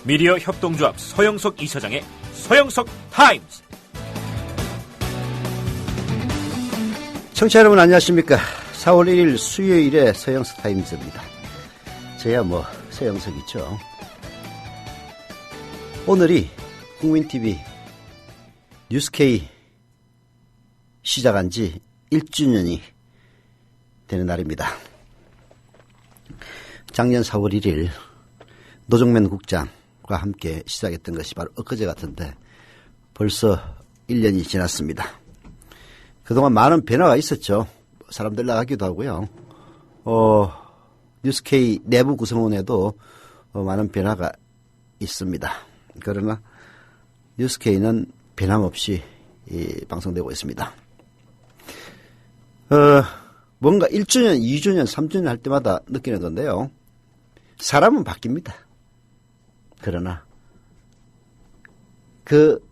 미디어 협동조합 서영석 이사장의 서영석 타임스. 청취자 여러분 안녕하십니까. 4월 1일 수요일에 서영석 타임스입니다. 저야 서영석이죠. 오늘이 국민TV 뉴스K 시작한 지 1주년이 되는 날입니다. 작년 4월 1일 노정면 국장과 함께 시작했던 것이 바로 엊그제 같은데 벌써 1년이 지났습니다. 그동안 많은 변화가 있었죠. 사람들 나가기도 하고요. 뉴스K 내부 구성원에도 많은 변화가 있습니다. 그러나 뉴스K는 변함없이 방송되고 있습니다. 뭔가 1주년, 2주년, 3주년 할 때마다 느끼는 건데요. 사람은 바뀝니다. 그러나 그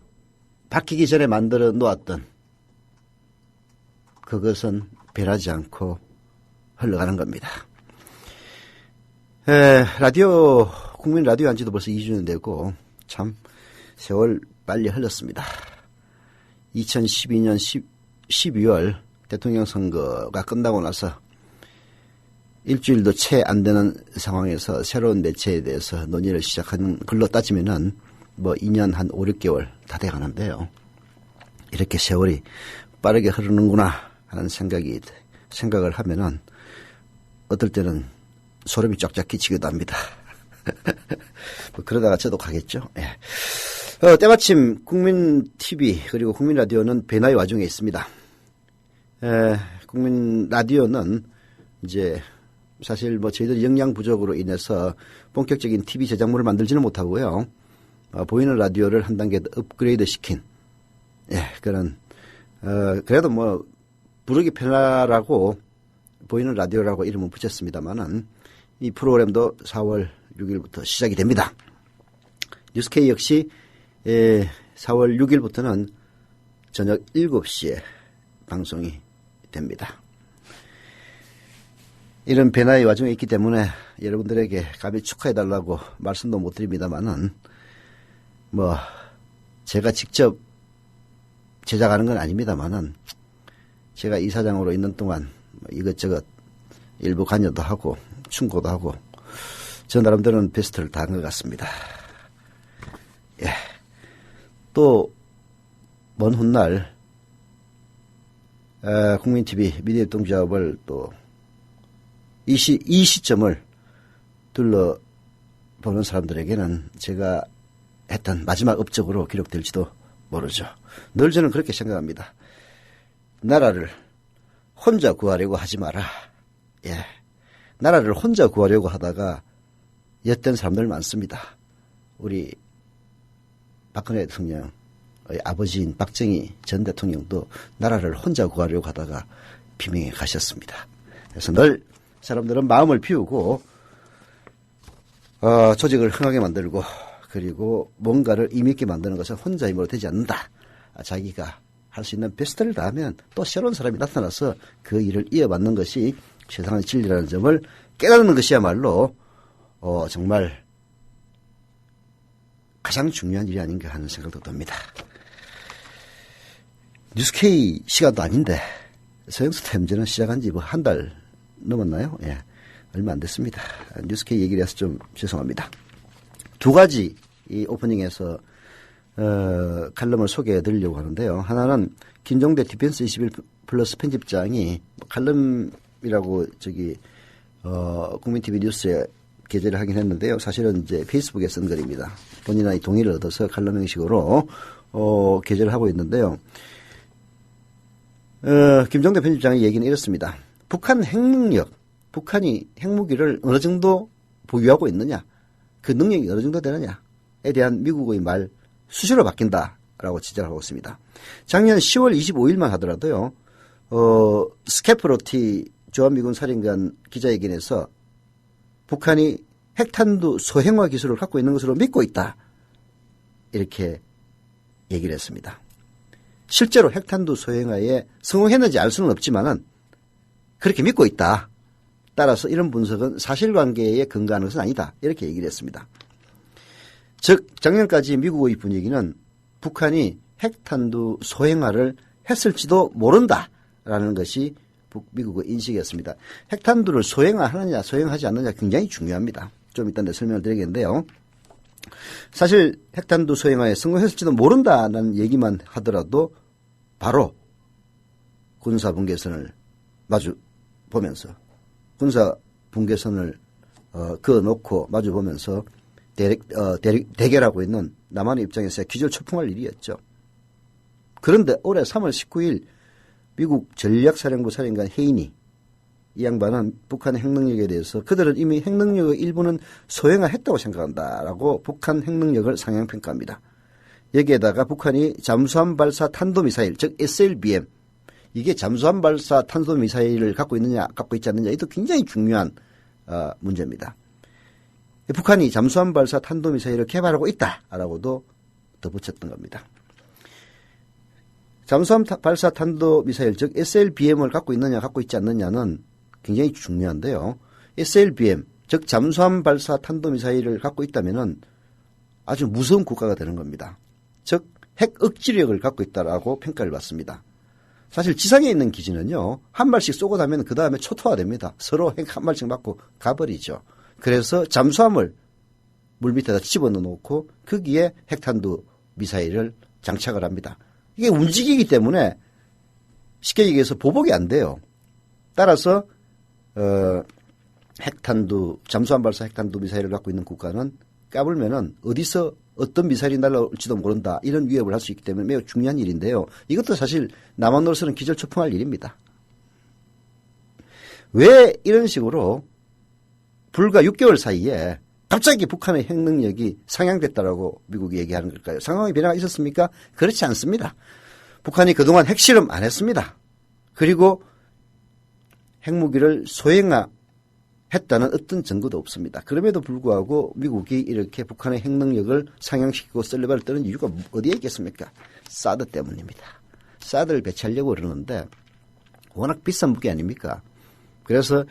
바뀌기 전에 만들어 놓았던 그것은 변하지 않고 흘러가는 겁니다. 라디오, 국민 라디오 한 지도 벌써 2주년 되고 참 세월 빨리 흘렀습니다. 2012년 12월 대통령 선거가 끝나고 나서 일주일도 채 안 되는 상황에서 새로운 매체에 대해서 논의를 시작한 걸로 따지면은 2년 한 5, 6개월 다 돼 가는데요. 이렇게 세월이 빠르게 흐르는구나 하는 생각을 하면은 어떨 때는 소름이 쫙쫙 끼치기도 합니다. 그러다가 저도 가겠죠. 예. 때마침 국민TV 그리고 국민라디오는 변화의 와중에 있습니다. 국민라디오는 이제 사실 저희들 역량 부족으로 인해서 본격적인 TV 제작물을 만들지는 못하고요. 보이는 라디오를 한 단계 더 업그레이드 시킨, 그런, 그래도 부르기 편하라고 보이는 라디오라고 이름은 붙였습니다만은 이 프로그램도 4월 6일부터 시작이 됩니다. 뉴스K 역시 4월 6일부터는 저녁 7시에 방송이 됩니다. 이런 변화의 와중에 있기 때문에 여러분들에게 감히 축하해달라고 말씀도 못 드립니다만은 제가 직접 제작하는 건 아닙니다만은 제가 이사장으로 있는 동안 이것저것 일부 관여도 하고 충고도 하고 저 나름대로는 베스트를 다한 것 같습니다. 또 먼 훗날 국민TV 미디어 협동조합을 또 이 시점을 둘러보는 사람들에게는 제가 했던 마지막 업적으로 기록될지도 모르죠. 늘 저는 그렇게 생각합니다. 나라를 혼자 구하려고 하지 마라. 나라를 혼자 구하려고 하다가 엿된 사람들 많습니다. 우리 박근혜 대통령의 아버지인 박정희 전 대통령도 나라를 혼자 구하려고 하다가 비명에 가셨습니다. 그래서 늘 사람들은 마음을 비우고 조직을 흥하게 만들고 그리고 뭔가를 의미있게 만드는 것은 혼자 힘으로 되지 않는다. 자기가 할 수 있는 베스트를 다하면 또 새로운 사람이 나타나서 그 일을 이어받는 것이 세상의 진리라는 점을 깨닫는 것이야말로 정말 가장 중요한 일이 아닌가 하는 생각도 듭니다. 뉴스K 시간도 아닌데 서영석 타임즈는 시작한 지 한 달 넘었나요? 얼마 안 됐습니다. 뉴스K 얘기를 해서 좀 죄송합니다. 두 가지 이 오프닝에서 칼럼을 소개해 드리려고 하는데요. 하나는 김종대 디펜스 21 플러스 편집장이 칼럼이라고 국민TV 뉴스에 게재를 하긴 했는데요. 사실은 이제 페이스북에 쓴 글입니다. 본인의 동의를 얻어서 칼럼 형식으로 게재를 하고 있는데요. 김종대 편집장의 얘기는 이렇습니다. 북한 핵능력, 북한이 핵무기를 어느 정도 보유하고 있느냐, 그 능력이 어느 정도 되느냐에 대한 미국의 말 수시로 바뀐다라고 지적을 하고 있습니다. 작년 10월 25일만 하더라도요. 스캐프로티 주한미군 사령관 기자회견에서 북한이 핵탄두 소형화 기술을 갖고 있는 것으로 믿고 있다. 이렇게 얘기를 했습니다. 실제로 핵탄두 소형화에 성공했는지 알 수는 없지만은 그렇게 믿고 있다. 따라서 이런 분석은 사실관계에 근거하는 것은 아니다. 이렇게 얘기를 했습니다. 즉 작년까지 미국의 분위기는 북한이 핵탄두 소형화를 했을지도 모른다라는 것이 미국의 인식이었습니다. 핵탄두를 소형화하느냐 소형하지 않느냐 굉장히 중요합니다. 좀 이따 설명을 드리겠는데요. 사실 핵탄두 소형화에 성공했을지도 모른다는 얘기만 하더라도 바로 군사분계선을 마주 보면서 군사분계선을 그어놓고 마주 보면서 대결하고 있는 남한의 입장에서 기절초풍할 일이었죠. 그런데 올해 3월 19일 미국 전략사령부 사령관 헤이니 이 양반은 북한의 핵능력에 대해서 그들은 이미 핵능력의 일부는 소형화했다고 생각한다라고 북한 핵능력을 상향평가합니다. 여기에다가 북한이 잠수함 발사 탄도미사일 즉 SLBM 이게 잠수함 발사 탄도미사일을 갖고 있느냐 갖고 있지 않느냐 이도 굉장히 중요한 문제입니다. 북한이 잠수함 발사 탄도미사일을 개발하고 있다라고도 덧붙였던 겁니다. 잠수함 발사 탄도미사일 즉 SLBM을 갖고 있느냐 갖고 있지 않느냐는 굉장히 중요한데요. SLBM 즉 잠수함 발사 탄도미사일을 갖고 있다면은 아주 무서운 국가가 되는 겁니다. 즉 핵 억지력을 갖고 있다라고 평가를 받습니다. 사실 지상에 있는 기지는요 한 발씩 쏘고 나면 그 다음에 초토화됩니다. 서로 핵 한 발씩 맞고 가버리죠. 그래서 잠수함을 물 밑에다 집어넣고 거기에 핵탄두 미사일을 장착을 합니다. 이게 움직이기 때문에 쉽게 얘기해서 보복이 안 돼요. 따라서 핵탄두 잠수함 발사 핵탄두 미사일을 갖고 있는 국가는 까불면은 어디서 어떤 미사일이 날아올지도 모른다 이런 위협을 할 수 있기 때문에 매우 중요한 일인데요. 이것도 사실 남한으로서는 기절초풍할 일입니다. 왜 이런 식으로 불과 6개월 사이에 갑자기 북한의 핵능력이 상향됐다라고 미국이 얘기하는 걸까요? 상황의 변화가 있었습니까? 그렇지 않습니다. 북한이 그동안 핵실험 안 했습니다. 그리고 핵무기를 소형화했다는 어떤 증거도 없습니다. 그럼에도 불구하고 미국이 이렇게 북한의 핵능력을 상향시키고 썰레발을 떠는 이유가 어디에 있겠습니까? 사드 때문입니다. 사드를 배치하려고 그러는데 워낙 비싼 무기 아닙니까? 그래서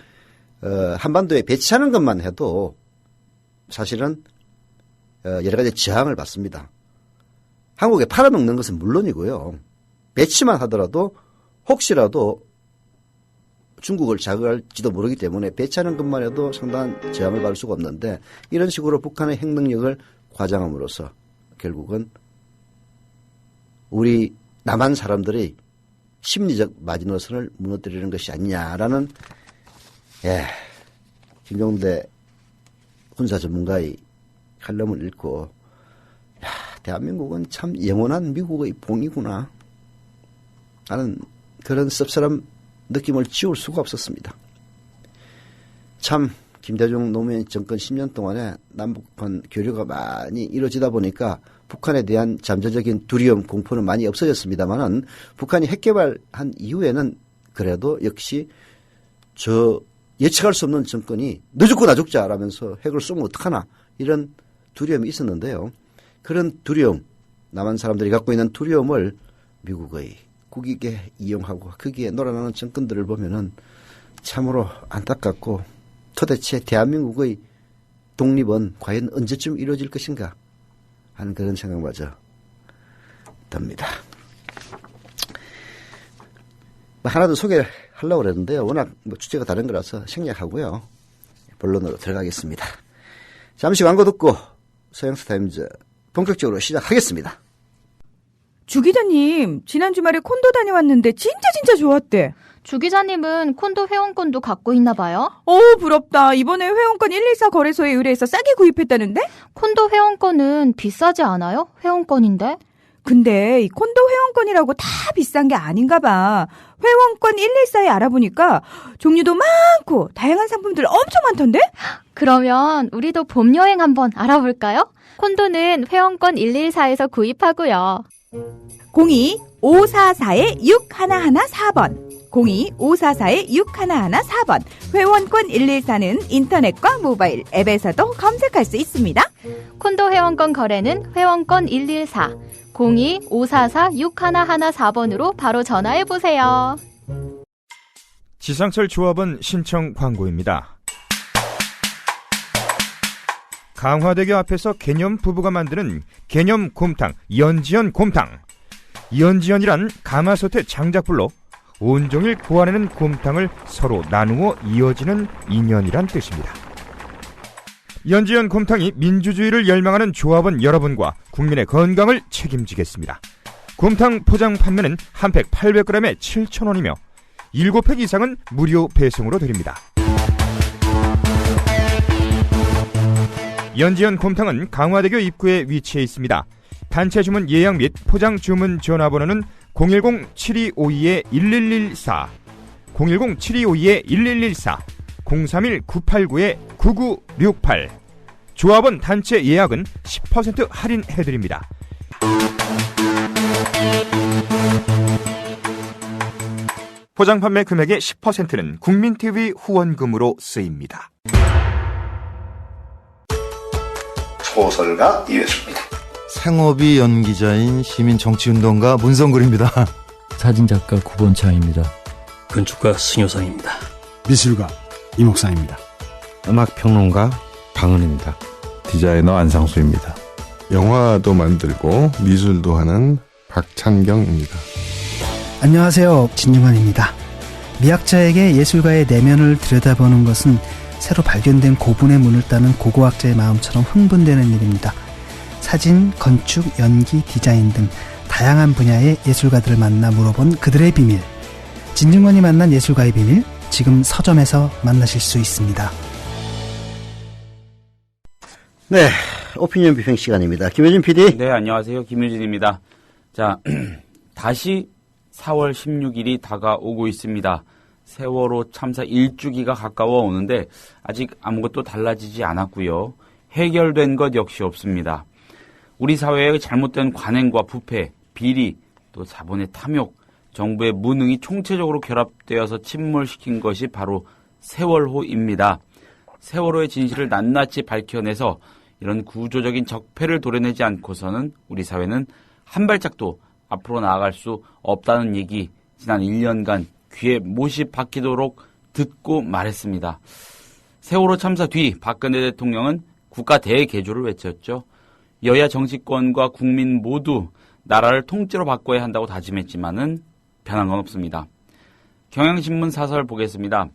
한반도에 배치하는 것만 해도 사실은 여러 가지 저항을 받습니다. 한국에 팔아먹는 것은 물론이고요. 배치만 하더라도 혹시라도 중국을 자극할지도 모르기 때문에 배치하는 것만 해도 상당한 저항을 받을 수가 없는데 이런 식으로 북한의 핵능력을 과장함으로써 결국은 우리 남한 사람들의 심리적 마지노선을 무너뜨리는 것이 아니냐라는 김종대 군사 전문가의 칼럼을 읽고 대한민국은 참 영원한 미국의 봉이구나 하는 그런 씁쓸한 느낌을 지울 수가 없었습니다. 참 김대중 노무현 정권 10년 동안에 남북한 교류가 많이 이루어지다 보니까 북한에 대한 잠재적인 두려움, 공포는 많이 없어졌습니다만은 북한이 핵 개발한 이후에는 그래도 역시 예측할 수 없는 정권이 너 죽고 나 죽자라면서 핵을 쏘면 어떡하나 이런 두려움이 있었는데요. 그런 두려움, 남한 사람들이 갖고 있는 두려움을 미국의 국익에 이용하고 거기에 놀아나는 정권들을 보면은 참으로 안타깝고 도대체 대한민국의 독립은 과연 언제쯤 이루어질 것인가 하는 그런 생각마저 듭니다. 하나 더 소개하려고 그랬는데요. 워낙 주제가 다른 거라서 생략하고요. 본론으로 들어가겠습니다. 잠시 광고 듣고 서영스타임즈 본격적으로 시작하겠습니다. 주 기자님, 지난 주말에 콘도 다녀왔는데 진짜 좋았대. 주 기자님은 콘도 회원권도 갖고 있나 봐요? 부럽다. 이번에 회원권 114 거래소에 의뢰해서 싸게 구입했다는데? 콘도 회원권은 비싸지 않아요? 회원권인데? 근데 이 콘도 회원권이라고 다 비싼 게 아닌가 봐. 회원권 114에 알아보니까 종류도 많고 다양한 상품들 엄청 많던데? 그러면 우리도 봄 여행 한번 알아볼까요? 콘도는 회원권 114에서 구입하고요. 02-544-6114번 02-544-6114번 회원권 114는 인터넷과 모바일 앱에서도 검색할 수 있습니다. 콘도 회원권 거래는 회원권 114 02-544-6114번으로 바로 전화해보세요. 지상철 조합원 신청 광고입니다. 강화대교 앞에서 개념 부부가 만드는 개념 곰탕 연지연 곰탕. 연지연이란 가마솥의 장작불로 온종일 구워내는 곰탕을 서로 나누어 이어지는 인연이란 뜻입니다. 연지연 곰탕이 민주주의를 열망하는 조합원 여러분과 국민의 건강을 책임지겠습니다. 곰탕 포장 판매는 한 팩 800g에 7,000원이며 7팩 이상은 무료 배송으로 드립니다. 연지연 곰탕은 강화대교 입구에 위치해 있습니다. 단체 주문 예약 및 포장 주문 전화번호는 010-7252-1114, 010-7252-1114, 031-989-9968. 조합원 단체 예약은 10% 할인해드립니다. 포장 판매 금액의 10%는 국민TV 후원금으로 쓰입니다. 소설가 이회수입니다. 생업이 연기자인 시민정치운동가 문성글입니다. 사진작가 구본창입니다. 건축가 승효상입니다. 미술가 이목상입니다. 음악평론가 방은입니다. 디자이너 안상수입니다. 영화도 만들고 미술도 하는 박찬경입니다. 안녕하세요. 진중환입니다. 미학자에게 예술가의 내면을 들여다보는 것은 새로 발견된 고분의 문을 따는 고고학자의 마음처럼 흥분되는 일입니다. 사진, 건축, 연기, 디자인 등 다양한 분야의 예술가들을 만나 물어본 그들의 비밀. 진중권이 만난 예술가의 비밀, 지금 서점에서 만나실 수 있습니다. 네, 오피니언 비평 시간입니다. 김효진 PD. 네, 안녕하세요. 김효진입니다. 자, 다시 4월 16일이 다가오고 있습니다. 세월호 참사 1주기가 가까워 오는데 아직 아무것도 달라지지 않았고요. 해결된 것 역시 없습니다. 우리 사회의 잘못된 관행과 부패, 비리, 또 자본의 탐욕, 정부의 무능이 총체적으로 결합되어서 침몰시킨 것이 바로 세월호입니다. 세월호의 진실을 낱낱이 밝혀내서 이런 구조적인 적폐를 도려내지 않고서는 우리 사회는 한 발짝도 앞으로 나아갈 수 없다는 얘기 지난 1년간 귀에 못이 박히도록 듣고 말했습니다. 세월호 참사 뒤 박근혜 대통령은 국가 대개조를 외쳤죠. 여야 정치권과 국민 모두 나라를 통째로 바꿔야 한다고 다짐했지만은 변한 건 없습니다. 경향신문 사설 보겠습니다.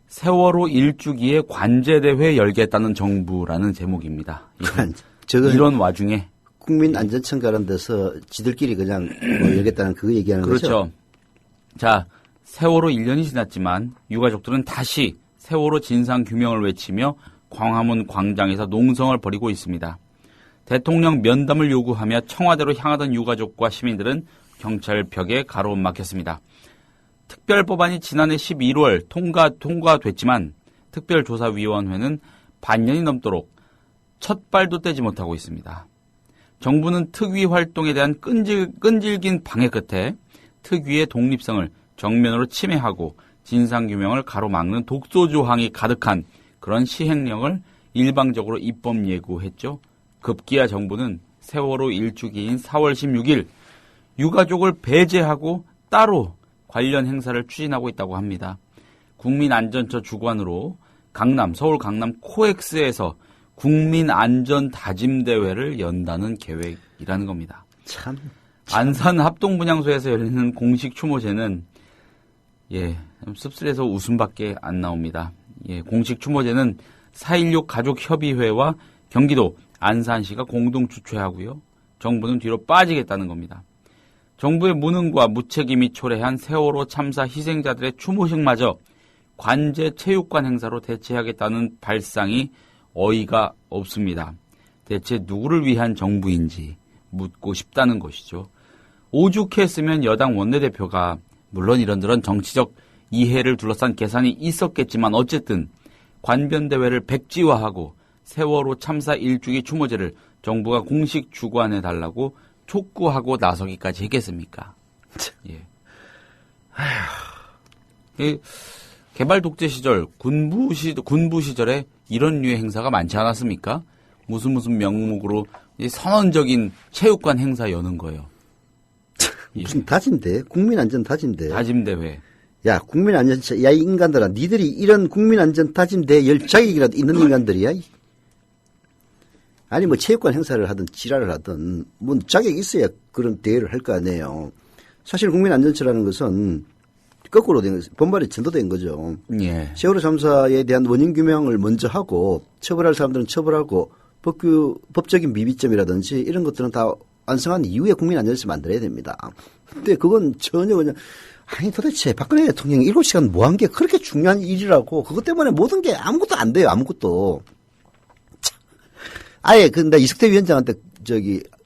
세월호 1주기에 관제대회 열겠다는 정부라는 제목입니다. 이런 와중에 국민안전청 가는 데서 지들끼리 그냥 열겠다는 그거 얘기하는 거죠? 그렇죠. 자, 세월호 1년이 지났지만 유가족들은 다시 세월호 진상규명을 외치며 광화문 광장에서 농성을 벌이고 있습니다. 대통령 면담을 요구하며 청와대로 향하던 유가족과 시민들은 경찰 벽에 가로막혔습니다. 특별법안이 지난해 11월 통과됐지만 특별조사위원회는 반년이 넘도록 첫 발도 떼지 못하고 있습니다. 정부는 특위 활동에 대한 끈질긴 방해 끝에 특위의 독립성을 정면으로 침해하고 진상규명을 가로막는 독소조항이 가득한 그런 시행령을 일방적으로 입법 예고했죠. 급기야 정부는 세월호 1주기인 4월 16일 유가족을 배제하고 따로 관련 행사를 추진하고 있다고 합니다. 국민안전처 주관으로 서울 강남 코엑스에서 국민안전다짐대회를 연다는 계획이라는 겁니다. 참. 안산 합동분향소에서 열리는 공식 추모제는 좀 씁쓸해서 웃음밖에 안 나옵니다. 공식 추모제는 4.16 가족협의회와 경기도 안산시가 공동 주최하고요. 정부는 뒤로 빠지겠다는 겁니다. 정부의 무능과 무책임이 초래한 세월호 참사 희생자들의 추모식마저 관제 체육관 행사로 대체하겠다는 발상이 어이가 없습니다. 대체 누구를 위한 정부인지 묻고 싶다는 것이죠. 오죽했으면 여당 원내대표가 물론 이런저런 정치적 이해를 둘러싼 계산이 있었겠지만 어쨌든 관변대회를 백지화하고 세월호 참사 1주기 추모제를 정부가 공식 주관해달라고 촉구하고 나서기까지 했겠습니까? 개발 독재 시절 군부 시절에 이런 류의 행사가 많지 않았습니까? 무슨 명목으로 선언적인 체육관 행사 여는 거예요. 무슨 다짐대? 국민안전 다짐대. 다짐대회. 야, 국민안전, 야, 이 인간들아, 니들이 이런 국민안전 다짐대에 열 자격이라도 있는 인간들이야? 아니, 뭐, 체육관 행사를 하든, 지랄을 하든, 뭐, 자격이 있어야 그런 대회를 할 거 아니에요. 사실 국민안전처라는 것은 거꾸로 된 거죠. 본발이 전도된 거죠. 예. 세월호 참사에 대한 원인 규명을 먼저 하고, 처벌할 사람들은 처벌하고, 법적인 미비점이라든지 이런 것들은 다 완성한 이후에 국민안전을 만들어야 됩니다. 근데 그건 전혀 그냥, 아니 도대체 박근혜 대통령이 7시간 뭐 한 게 그렇게 중요한 일이라고 그것 때문에 모든 게 아무것도 안 돼요. 아무것도. 아예 근데 이석태 위원장한테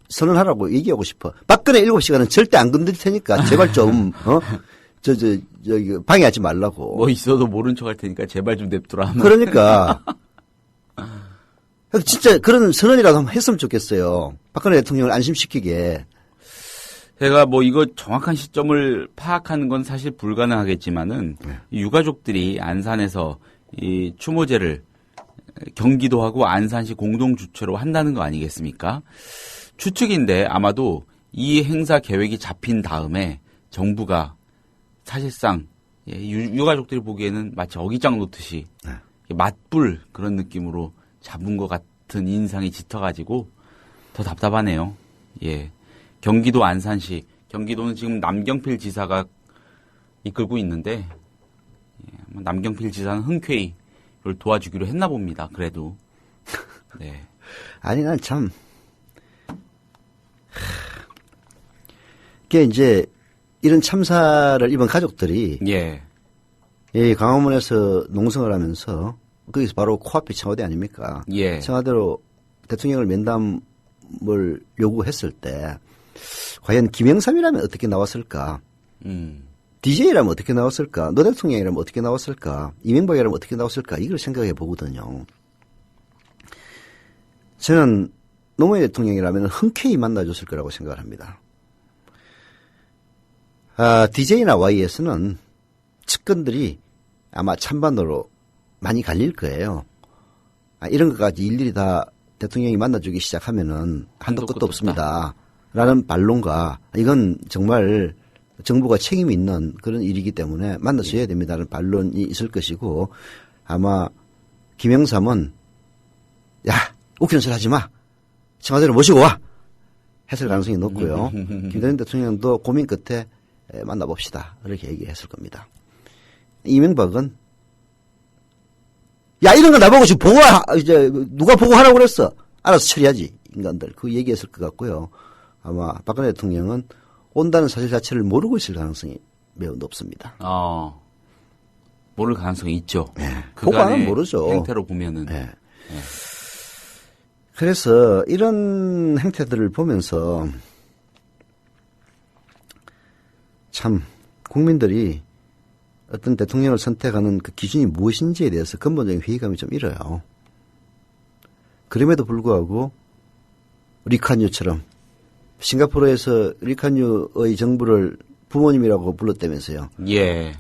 선언하라고 얘기하고 싶어. 박근혜 7시간은 절대 안 건드릴 테니까 제발 좀 방해하지 말라고. 뭐 있어도 모른 척 할 테니까 제발 좀 냅두라. 그러니까. 진짜 그런 선언이라도 한번 했으면 좋겠어요. 박근혜 대통령을 안심시키게. 제가 뭐 이거 정확한 시점을 파악하는 건 사실 불가능하겠지만은 이 유가족들이 안산에서 이 추모제를 경기도하고 안산시 공동 주최로 한다는 거 아니겠습니까? 추측인데 아마도 이 행사 계획이 잡힌 다음에 정부가 사실상 유가족들이 보기에는 마치 어기장 놓듯이 맞불 그런 느낌으로 잡은 것 같은 인상이 짙어가지고 더 답답하네요. 예. 경기도 안산시, 경기도는 지금 남경필 지사가 이끌고 있는데 남경필 지사는 흔쾌히 이걸 도와주기로 했나 봅니다. 그래도. 네. 아니 난 참 이게 이제 이런 참사를 입은 가족들이 이 광화문에서 농성을 하면서 거기서 바로 코앞이 청와대 아닙니까? 예. 청와대로 대통령을 면담을 요구했을 때 과연 김영삼이라면 어떻게 나왔을까? DJ라면 어떻게 나왔을까? 노 대통령이라면 어떻게 나왔을까? 이명박이라면 어떻게 나왔을까? 이걸 생각해 보거든요. 저는 노무현 대통령이라면 흔쾌히 만나줬을 거라고 생각을 합니다. DJ나 YS는 측근들이 아마 찬반으로 많이 갈릴 거예요. 이런 것까지 일일이 다 대통령이 만나주기 시작하면은 한도 끝도 없습니다. 라는 반론과 이건 정말 정부가 책임이 있는 그런 일이기 때문에 만나줘야 됩니다라는 반론이 있을 것이고 아마 김영삼은 야 웃기는 소리 하지 마. 청와대로 모시고 와. 했을 가능성이 높고요. 김대중 대통령도 고민 끝에 만나봅시다. 이렇게 얘기했을 겁니다. 이명박은 야 이런 거 나보고 지금 이제 누가 보고하라고 그랬어. 알아서 처리하지 인간들. 그 얘기했을 것 같고요. 아마 박근혜 대통령은 온다는 사실 자체를 모르고 있을 가능성이 매우 높습니다. 모를 가능성이 있죠. 네. 그간은 모르죠. 행태로 보면은. 네. 네. 그래서 이런 행태들을 보면서 참 국민들이 어떤 대통령을 선택하는 그 기준이 무엇인지에 대해서 근본적인 회의감이 좀 일어요. 그럼에도 불구하고 리칸유처럼 싱가포르에서 리칸유의 정부를 부모님이라고 불렀다면서요. 예.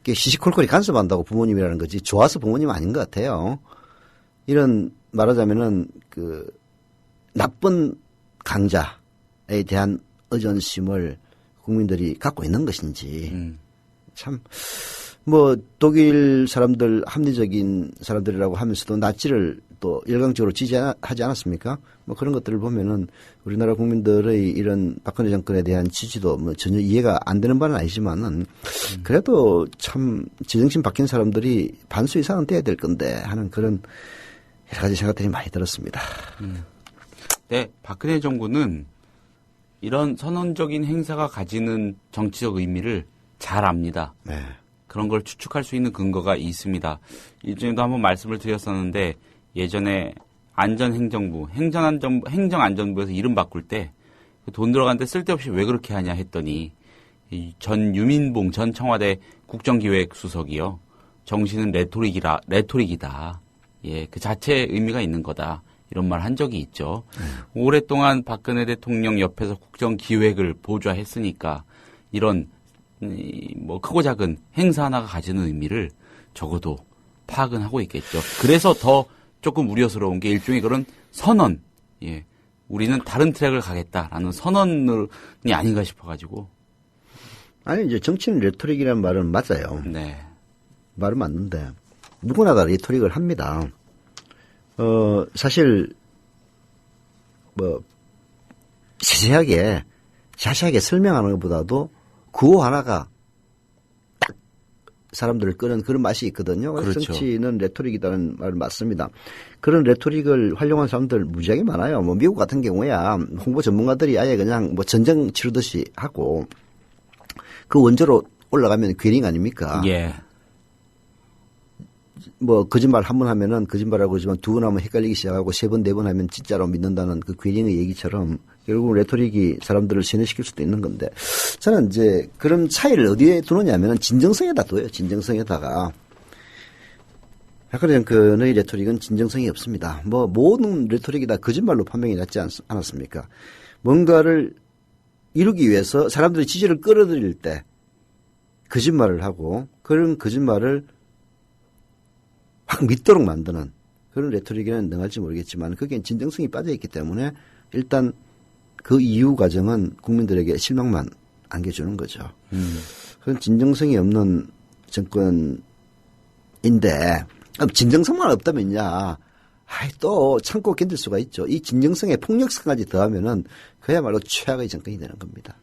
시시콜콜이 간섭한다고 부모님이라는 거지 좋아서 부모님 아닌 것 같아요. 이런 말하자면은 그 나쁜 강자에 대한 의존심을 국민들이 갖고 있는 것인지 참 뭐 독일 사람들 합리적인 사람들이라고 하면서도 나치를 또 열광적으로 지지하지 않았습니까? 뭐 그런 것들을 보면은 우리나라 국민들의 이런 박근혜 정권에 대한 지지도 뭐 전혀 이해가 안 되는 바는 아니지만은 그래도 참 제정신 바뀐 사람들이 반수 이상은 돼야 될 건데 하는 그런 여러 가지 생각들이 많이 들었습니다. 네, 박근혜 정부는 이런 선언적인 행사가 가지는 정치적 의미를 잘 압니다. 네. 그런 걸 추측할 수 있는 근거가 있습니다. 일전에도 한번 말씀을 드렸었는데 예전에 안전행정부, 행정안전부에서 이름 바꿀 때 돈 들어갔는데 쓸데없이 왜 그렇게 하냐 했더니 전 유민봉 전 청와대 국정기획수석이요. 정신은 레토릭이다. 예, 그 자체의 의미가 있는 거다. 이런 말 한 적이 있죠. 오랫동안 박근혜 대통령 옆에서 국정기획을 보좌했으니까 이런 뭐 크고 작은 행사 하나가 가지는 의미를 적어도 파악은 하고 있겠죠. 그래서 더 조금 우려스러운 게 일종의 그런 선언, 예, 우리는 다른 트랙을 가겠다라는 선언이 아닌가 싶어가지고. 아니 이제 정치는 레토릭이라는 말은 맞아요. 네. 말은 맞는데 누구나 다 레토릭을 합니다. 사실 뭐 세세하게 자세하게 설명하는 것보다도 구호 하나가 딱 사람들을 끄는 그런 맛이 있거든요. 그렇죠. 정치는 레토릭이라는 말은 맞습니다. 그런 레토릭을 활용한 사람들 무지하게 많아요. 뭐 미국 같은 경우야 홍보 전문가들이 아예 그냥 뭐 전쟁 치르듯이 하고 그 원조로 올라가면 괴링 아닙니까? 예. 뭐 거짓말 한 번 하면은 거짓말하고 그러지만 두 번 하면 헷갈리기 시작하고 세 번 네 번 하면 진짜로 믿는다는 그 괴링의 얘기처럼 결국 레토릭이 사람들을 세뇌시킬 수도 있는 건데 저는 이제 그런 차이를 어디에 두느냐면은 진정성에다 둬요. 진정성에다가. 박근혜 정권의 레토릭은 진정성이 없습니다. 뭐 모든 레토릭이 다 거짓말로 판명이 났지 않았습니까? 뭔가를 이루기 위해서 사람들의 지지를 끌어들일 때 거짓말을 하고 그런 거짓말을 확 믿도록 만드는 그런 레토릭에는 능할지 모르겠지만 거기엔 진정성이 빠져있기 때문에 일단 그 이후 과정은 국민들에게 실망만 안겨주는 거죠. 그런 진정성이 없는 정권인데 진정성만 없다면야 또 참고 견딜 수가 있죠. 이 진정성에 폭력성까지 더하면은 그야말로 최악의 정권이 되는 겁니다.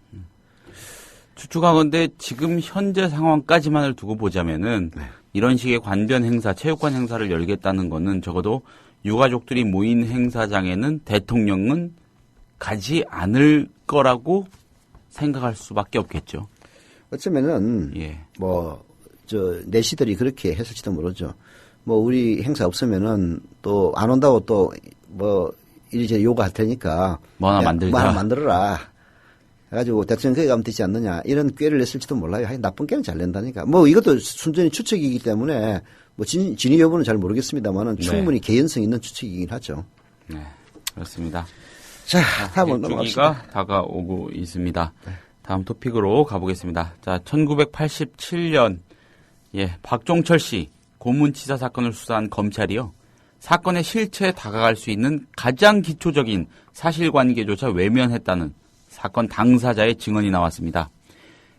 추측하건대 지금 현재 상황까지만을 두고 보자면은 네. 이런 식의 관변 행사, 체육관 행사를 열겠다는 거는 적어도 유가족들이 모인 행사장에는 대통령은 가지 않을 거라고 생각할 수밖에 없겠죠. 어쩌면은 예. 내시들이 그렇게 했을지도 모르죠. 뭐 우리 행사 없으면은 또 안 온다고 또 뭐 이리저리 요구할 테니까 뭐 하나 만들자. 뭐 하나 만들어라. 해가지고 대통령 거기 가면 되지 않느냐 이런 꾀를 냈을지도 몰라요. 하여튼 나쁜 꾀는 잘 낸다니까. 뭐 이것도 순전히 추측이기 때문에 뭐 진위 여부는 잘 모르겠습니다만은 충분히 개연성 있는 추측이긴 하죠. 네, 그렇습니다. 자, 다음으로 넘어갑시다. 일주기가 다가오고 있습니다. 다음 토픽으로 가보겠습니다. 자, 1987년 박종철 씨 고문치사 사건을 수사한 검찰이요. 사건의 실체에 다가갈 수 있는 가장 기초적인 사실관계조차 외면했다는 사건 당사자의 증언이 나왔습니다.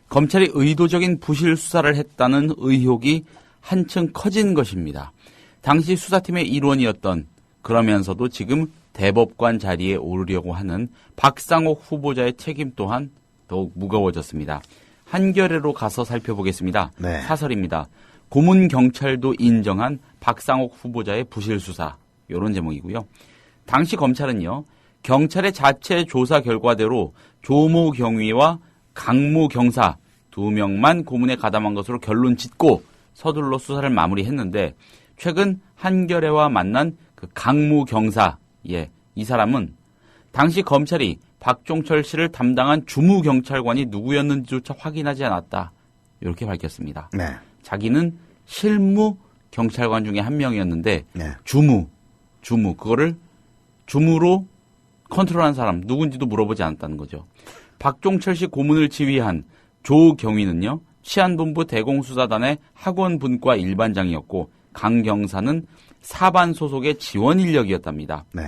검찰이 의도적인 부실 수사를 했다는 의혹이 한층 커진 것입니다. 당시 수사팀의 일원이었던 그러면서도 지금 대법관 자리에 오르려고 하는 박상옥 후보자의 책임 또한 더욱 무거워졌습니다. 한겨레로 가서 살펴보겠습니다. 네. 사설입니다. 고문 경찰도 인정한 박상옥 후보자의 부실 수사 이런 제목이고요. 당시 검찰은요. 경찰의 자체 조사 결과대로 조모 경위와 강모 경사 2명만 고문에 가담한 것으로 결론 짓고 서둘러 수사를 마무리했는데 최근 한겨레와 만난 그 강모 경사 이 사람은 당시 검찰이 박종철 씨를 담당한 주무경찰관이 누구였는지조차 확인하지 않았다. 이렇게 밝혔습니다. 네. 자기는 실무 경찰관 중에 한 명이었는데 네. 주무 그거를 주무로 컨트롤한 사람 누군지도 물어보지 않았다는 거죠. 박종철 씨 고문을 지휘한 조경위는요. 치안본부 대공수사단의 학원분과 일반장이었고 강 경사는 사반 소속의 지원 인력이었답니다. 네.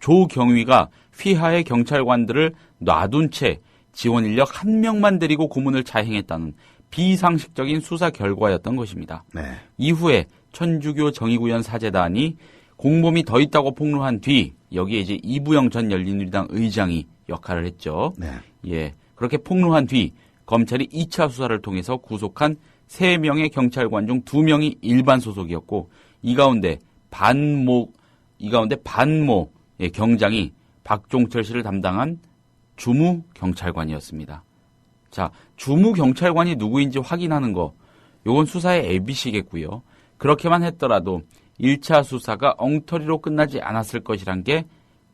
조경위가 휘하의 경찰관들을 놔둔 채 지원 인력 한 명만 데리고 고문을 자행했다는 비상식적인 수사 결과였던 것입니다. 네. 이후에 천주교 정의구현 사재단이 공범이 더 있다고 폭로한 뒤 여기에 이제 이부영 전 열린우리당 의장이 역할을 했죠. 네. 그렇게 폭로한 뒤 검찰이 2차 수사를 통해서 구속한 3명의 경찰관 중 2명이 일반 소속이었고 이 가운데 반모 경장이 박종철 씨를 담당한 주무 경찰관이었습니다. 자, 주무 경찰관이 누구인지 확인하는 거, 요건 수사의 ABC겠고요. 그렇게만 했더라도 1차 수사가 엉터리로 끝나지 않았을 것이란 게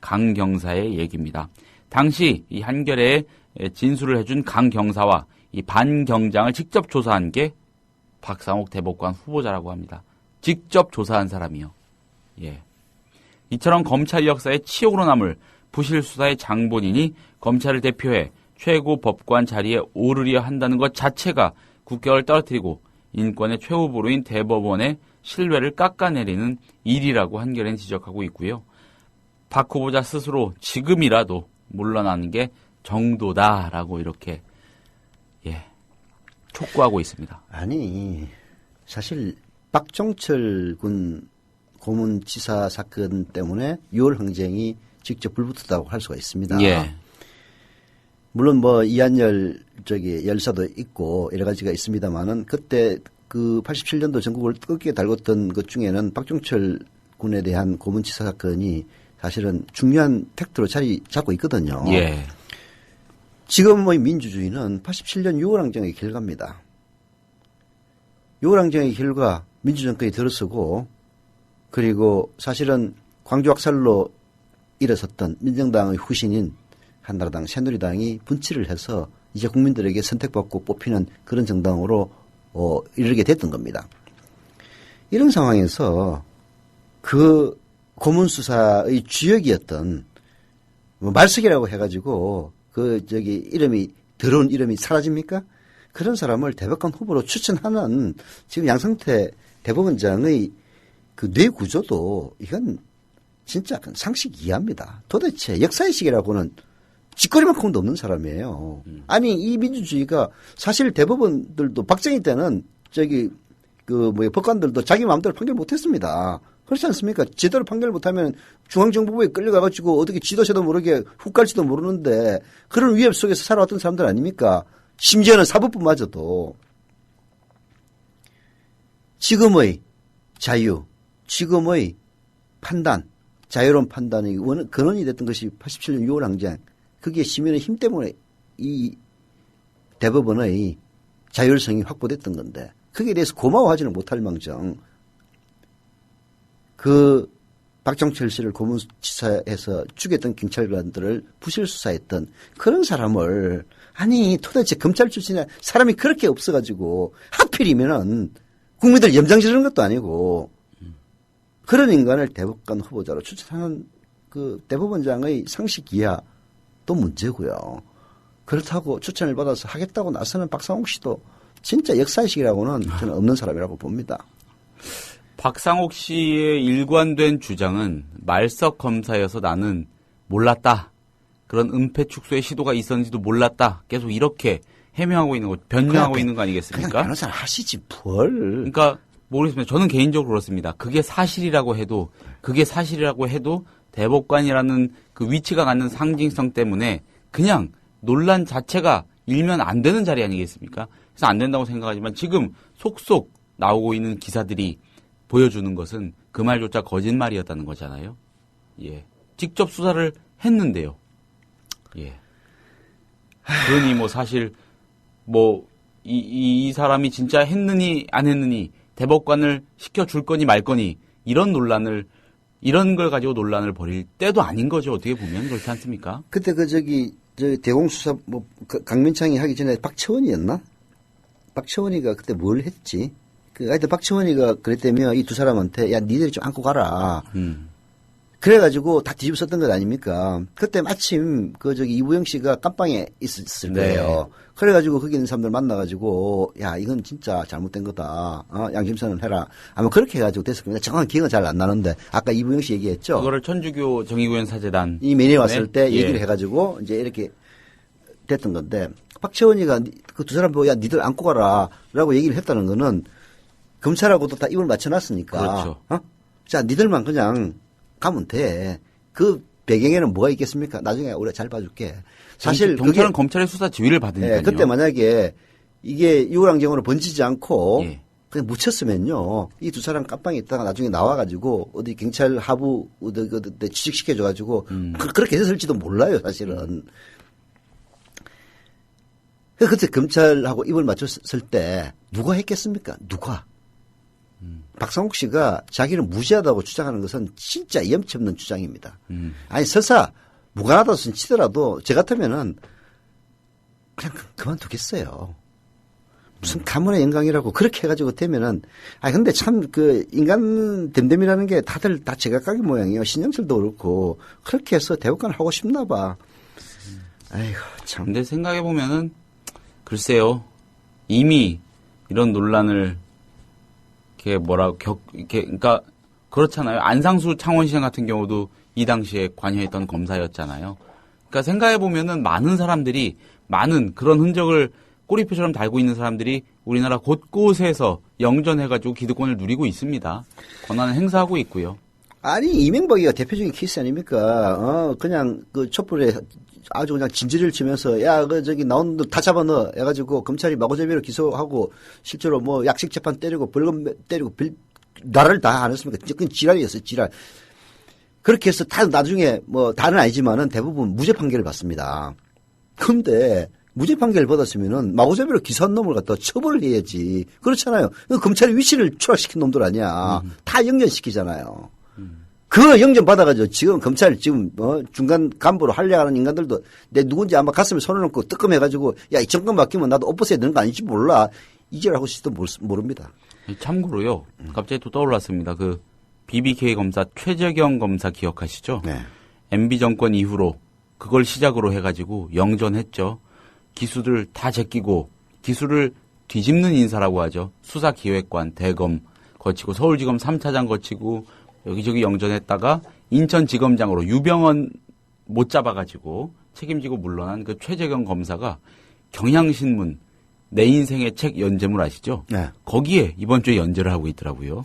강 경사의 얘기입니다. 당시 이 한겨레에 진술을 해준 강 경사와 이 반 경장을 직접 조사한 게 박상옥 대법관 후보자라고 합니다. 직접 조사한 사람이요. 이처럼 검찰 역사에 치욕으로 남을 부실 수사의 장본인이 검찰을 대표해 최고 법관 자리에 오르려 한다는 것 자체가 국격을 떨어뜨리고 인권의 최후보로인 대법원의 신뢰를 깎아내리는 일이라고 한겨레는 지적하고 있고요. 박 후보자 스스로 지금이라도 물러나는 게 정도다라고 이렇게 촉구하고 있습니다. 아니 사실 박종철 군 고문치사 사건 때문에 6월 항쟁이 직접 불붙었다고 할 수가 있습니다. 예. 물론 뭐 이한열 열사도 있고 여러 가지가 있습니다만은 그때 그 87년도 전국을 뜨겁게 달궜던 것 중에는 박종철 군에 대한 고문치사 사건이 사실은 중요한 팩트로 자리 잡고 있거든요. 예. 지금 뭐 민주주의는 87년 6월 항쟁의 결과입니다. 6월 항쟁의 결과 민주정권이 들어서고 그리고 사실은 광주 학살로 일어섰던 민정당의 후신인 한나라당, 새누리당이 분치를 해서 이제 국민들에게 선택받고 뽑히는 그런 정당으로 이르게 됐던 겁니다. 이런 상황에서 그 고문수사의 주역이었던 뭐 말석이라고 해가지고 이름이 더러운 이름이 사라집니까? 그런 사람을 대법관 후보로 추천하는 지금 양성태 대법원장의 그 뇌 구조도 이건 진짜 상식 이하입니다. 도대체 역사의식이라고는 짓거리만큼도 없는 사람이에요. 아니 이 민주주의가 사실 대법원들도 박정희 때는 법관들도 자기 마음대로 판결 못했습니다. 그렇지 않습니까? 제대로 판결 못하면 중앙정보부에 끌려가가지고 어떻게 지도세도 모르게 훅 갈지도 모르는데 그런 위협 속에서 살아왔던 사람들 아닙니까? 심지어는 사법부마저도. 지금의 자유, 지금의 판단, 자유로운 판단이 근원이 됐던 것이 87년 6월 항쟁. 그게 시민의 힘 때문에 이 대법원의 자율성이 확보됐던 건데 거기에 대해서 고마워하지는 못할 망정 그 박종철 씨를 고문치사해서 죽였던 경찰관들을 부실 수사했던 그런 사람을 아니 도대체 검찰 출신에 사람이 그렇게 없어가지고 하필이면은 국민들 염장 지르는 것도 아니고 그런 인간을 대법관 후보자로 추천하는 그 대법원장의 상식 이하도 문제고요. 그렇다고 추천을 받아서 하겠다고 나서는 박상옥 씨도 진짜 역사의식이라고는 저는 없는 사람이라고 봅니다. 박상옥 씨의 일관된 주장은 말석 검사여서 나는 몰랐다. 그런 은폐 축소의 시도가 있었는지도 몰랐다. 계속 이렇게 해명하고 있는 거, 변명하고 있는 거 아니겠습니까? 그냥 변호사는 하시지 뭘. 그러니까 모르겠습니다. 저는 개인적으로 그렇습니다. 그게 사실이라고 해도 대법관이라는 그 위치가 갖는 상징성 때문에 그냥 논란 자체가 일면 안 되는 자리 아니겠습니까? 그래서 안 된다고 생각하지만 지금 속속 나오고 있는 기사들이 보여주는 것은 그 말조차 거짓말이었다는 거잖아요. 예. 직접 수사를 했는데요. 예. 그러니 뭐 사실 뭐 이 사람이 진짜 했느니 안 했느니 대법관을 시켜줄 거니 말 거니 이런 걸 가지고 논란을 벌일 때도 아닌 거죠. 어떻게 보면 그렇지 않습니까? 그때 대공수사 강민창이 하기 전에 박채원이었나? 박채원이가 그때 뭘 했지? 하여튼 박채원이가 그랬다며 이 두 사람한테 야 니들이 좀 안고 가라. 그래가지고 다 뒤집어 썼던 것 아닙니까? 그때 마침 이부영 씨가 깜빵에 있었을 거예요. 네. 그래가지고 거기 있는 사람들 만나가지고 야 이건 진짜 잘못된 거다. 양심선언 해라. 아마 그렇게 해가지고 됐을 겁니다. 정확한 기억은 잘 안 나는데 아까 이부영 씨 얘기했죠. 그거를 천주교 정의구현사재단 이 메뉴에 왔을 때 얘기를 해가지고 이제 이렇게 됐던 건데 박채원이가 그 두 사람 보고 야 니들 안고 가라라고 얘기를 했다는 거는 검찰하고도 다 입을 맞춰놨으니까. 그렇죠. 자 니들만 그냥 가면 돼. 그 배경에는 뭐가 있겠습니까? 나중에 우리가 잘 봐줄게. 사실 경찰은 검찰의 수사 지휘를 받으니까요. 그때 만약에 이게 6월 항쟁으로 번지지 않고 그냥 묻혔으면요. 이 두 사람 깜빵에 있다가 나중에 나와가지고 어디 경찰 하부 어디 취직시켜줘가지고 그렇게 했을지도 몰라요. 사실은. 그때 검찰하고 입을 맞췄을 때 누가 했겠습니까? 누가? 박상욱 씨가 자기는 무죄하다고 주장하는 것은 진짜 염치 없는 주장입니다. 아니 설사 무관하다고 치더라도 저 같으면은 그냥 그만두겠어요. 무슨 가문의 영광이라고 그렇게 해가지고 되면은 근데 참 인간 됨됨이라는 게 다들 다 제각각의 모양이에요. 신영철도 그렇고 그렇게 해서 대법관을 하고 싶나 봐. 아이고, 참. 근데 생각해보면은, 글쎄요. 이미 이런 논란을, 그러니까, 그렇잖아요. 안상수 창원시장 같은 경우도 이 당시에 관여했던 검사였잖아요. 그러니까 생각해보면은 많은 사람들이, 많은 그런 흔적을 꼬리표처럼 달고 있는 사람들이 우리나라 곳곳에서 영전해가지고 기득권을 누리고 있습니다. 권한을 행사하고 있고요. 아니, 이명박이가 대표적인 케이스 아닙니까? 그냥 그 촛불에 아주 그냥 진지를 치면서, 야, 저기 나온 놈 다 잡아 넣어. 해가지고 검찰이 마구잡이로 기소하고 실제로 뭐 약식 재판 때리고 벌금 때리고 나라를 다 안 했습니까? 그건 지랄이었어요, 지랄. 그렇게 해서 다 나중에 뭐 다는 아니지만은 대부분 무죄 판결을 받습니다. 근데 무죄 판결을 받았으면은 마구잡이로 기소한 놈을 갖다 처벌을 해야지. 그렇잖아요. 검찰이 위치를 추락시킨 놈들 아니야. 다 영전시키잖아요. 그 영전 받아가지고 지금 검찰 지금 중간 간부로 하려고 인간들도 내 누군지 아마 가슴에 손을 얹고 뜨끔해가지고 야, 이 정권 바뀌면 나도 엎어서야 되는 거 아닌지 몰라. 이질하고 있을지도 모릅니다. 참고로요. 갑자기 또 떠올랐습니다. 그 BBK 검사 최재경 검사 기억하시죠? 네. MB 정권 이후로 그걸 시작으로 해가지고 영전했죠. 기수들 다 제끼고 기수를 뒤집는 인사라고 하죠. 수사기획관, 대검 거치고 서울지검 3차장 거치고 여기저기 영전했다가 인천지검장으로 유병헌 못 잡아가지고 책임지고 물러난 그 최재경 검사가 경향신문 내 인생의 책 연재물 아시죠? 네. 거기에 이번 주에 연재를 하고 있더라고요.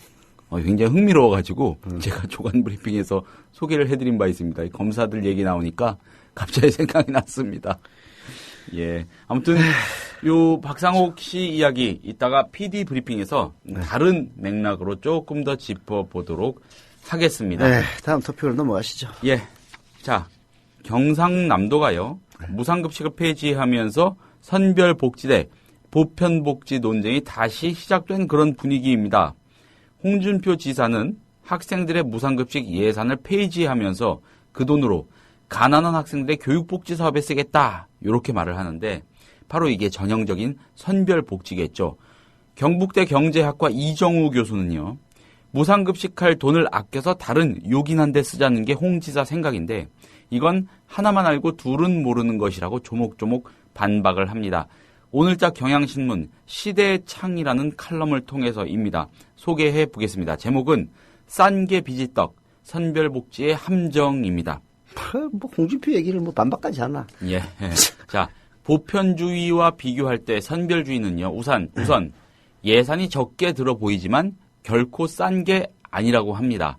굉장히 흥미로워가지고 제가 조간 브리핑에서 소개를 해드린 바 있습니다. 검사들 얘기 나오니까 갑자기 생각이 났습니다. 예. 아무튼 요 박상옥 씨 이야기 이따가 PD 브리핑에서 다른 맥락으로 조금 더 짚어보도록 하겠습니다. 네. 다음 토픽으로 넘어가시죠. 예. 자, 경상남도가요. 무상급식을 폐지하면서 선별복지대 보편복지 논쟁이 다시 시작된 그런 분위기입니다. 홍준표 지사는 학생들의 무상급식 예산을 폐지하면서 그 돈으로 가난한 학생들의 교육복지 사업에 쓰겠다. 이렇게 말을 하는데 바로 이게 전형적인 선별복지겠죠. 경북대 경제학과 이정우 교수는요. 무상급식할 돈을 아껴서 다른 요긴한 데 쓰자는 게 홍 지사 생각인데 이건 하나만 알고 둘은 모르는 것이라고 조목조목 반박을 합니다. 오늘자 경향신문 시대의 창이라는 칼럼을 통해서입니다. 소개해 보겠습니다. 제목은 싼 게 비지떡 선별복지의 함정입니다. 뭐 홍준표 얘기를 뭐 반박까지 하나. 예. 자, 보편주의와 비교할 때 선별주의는요. 우선 예산이 적게 들어 보이지만 결코 싼 게 아니라고 합니다.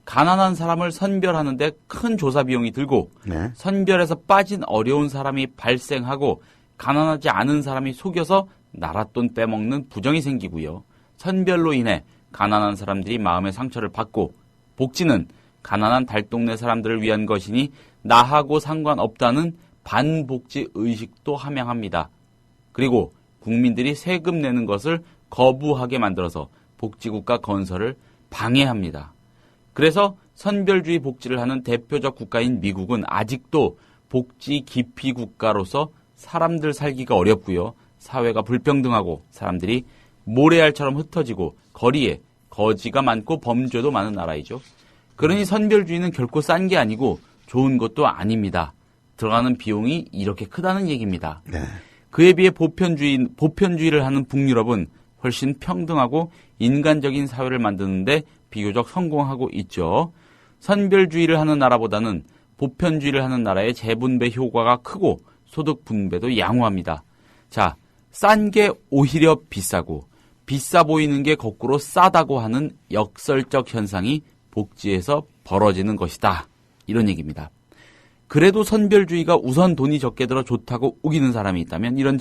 가난한 사람을 선별하는데 큰 조사 비용이 들고 네. 선별에서 빠진 어려운 사람이 발생하고 가난하지 않은 사람이 속여서 나랏돈 빼먹는 부정이 생기고요. 선별로 인해 가난한 사람들이 마음의 상처를 받고 복지는 가난한 달동네 사람들을 위한 것이니 나하고 상관없다는 반복지 의식도 함양합니다. 그리고 국민들이 세금 내는 것을 거부하게 만들어서 복지국가 건설을 방해합니다. 그래서 선별주의 복지를 하는 대표적 국가인 미국은 아직도 복지 기피 국가로서 사람들 살기가 어렵고요. 사회가 불평등하고 사람들이 모래알처럼 흩어지고 거리에 거지가 많고 범죄도 많은 나라이죠. 그러니 선별주의는 결코 싼 게 아니고 좋은 것도 아닙니다. 들어가는 비용이 이렇게 크다는 얘기입니다. 네. 그에 비해 보편주의를 하는 북유럽은 훨씬 평등하고 인간적인 사회를 만드는데 비교적 성공하고 있죠. 선별주의를 하는 나라보다는 보편주의를 하는 나라의 재분배 효과가 크고 소득 분배도 양호합니다. 자, 싼 게 오히려 비싸고 비싸 보이는 게 거꾸로 싸다고 하는 역설적 현상이 복지에서 벌어지는 것이다. 이런 얘기입니다. 그래도 선별주의가 우선 돈이 적게 들어 좋다고 우기는 사람이 있다면 이런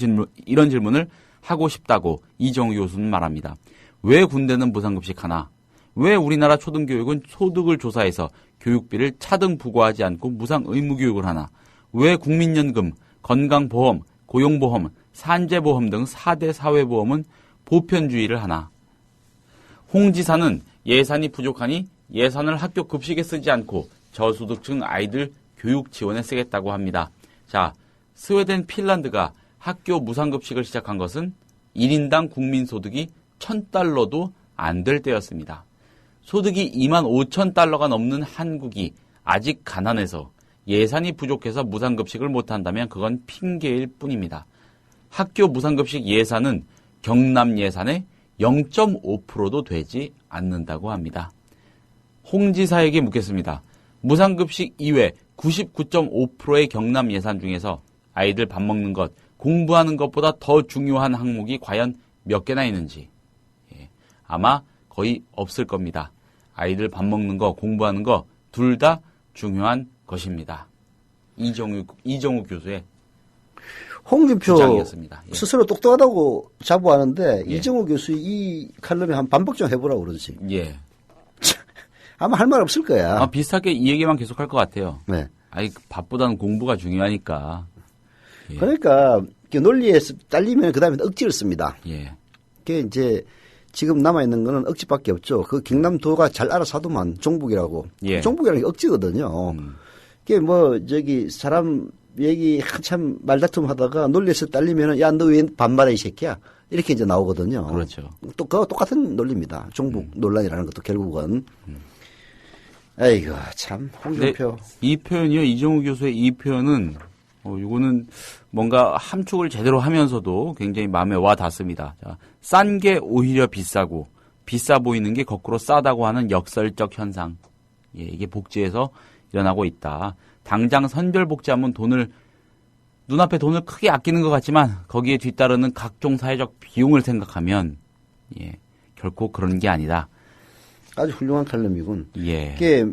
질문을 하고 싶다고 이정우 교수는 말합니다. 왜 군대는 무상급식 하나? 왜 우리나라 초등교육은 소득을 조사해서 교육비를 차등 부과하지 않고 무상 의무교육을 하나? 왜 국민연금, 건강보험, 고용보험, 산재보험 등 4대 사회보험은 보편주의를 하나? 홍 지사는 예산이 부족하니 예산을 학교 급식에 쓰지 않고 저소득층 아이들 교육 지원에 쓰겠다고 합니다. 자, 스웨덴, 핀란드가 학교 무상급식을 시작한 것은 1인당 국민소득이 $1,000도 안 될 때였습니다. 소득이 25,000달러가 넘는 한국이 아직 가난해서 예산이 부족해서 무상급식을 못한다면 그건 핑계일 뿐입니다. 학교 무상급식 예산은 경남 예산의 0.5%도 되지 않는다고 합니다. 홍 지사에게 묻겠습니다. 무상급식 이외 99.5%의 경남 예산 중에서 아이들 밥 먹는 것, 공부하는 것보다 더 중요한 항목이 과연 몇 개나 있는지. 아마 거의 없을 겁니다. 아이들 밥 먹는 거, 공부하는 거 둘 다 중요한 것입니다. 이정우 교수의 홍준표 주장이었습니다. 예. 스스로 똑똑하다고 자부하는데 예. 이정우 교수 이 칼럼에 한 반복 좀 해보라고 그러지. 예. 아마 할 말 없을 거야. 비슷하게 이 얘기만 계속할 것 같아요. 네. 아이 밥보다는 공부가 중요하니까. 예. 그러니까 논리에서 딸리면 그 다음에 억지를 씁니다. 예. 그게 이제 지금 남아있는 거는 억지밖에 없죠. 그 경남도가 잘 알아서 하더만 종북이라고. 예. 종북이라는 게 억지거든요. 그게 사람 얘기 한참 말다툼 하다가 논리에서 딸리면은 야, 너 왜 반말해 이 새끼야? 이렇게 이제 나오거든요. 그렇죠. 그거 똑같은 논리입니다. 종북 논란이라는 것도 결국은. 아이고, 참, 홍준표. 이 표현이요, 이정우 교수의 이 표현은, 이거는 뭔가 함축을 제대로 하면서도 굉장히 마음에 와 닿습니다. 싼 게 오히려 비싸고, 비싸 보이는 게 거꾸로 싸다고 하는 역설적 현상. 예, 이게 복지에서 일어나고 있다. 당장 선별복지하면 눈앞에 돈을 크게 아끼는 것 같지만, 거기에 뒤따르는 각종 사회적 비용을 생각하면, 예, 결코 그런 게 아니다. 아주 훌륭한 칼럼이군. 예. 그게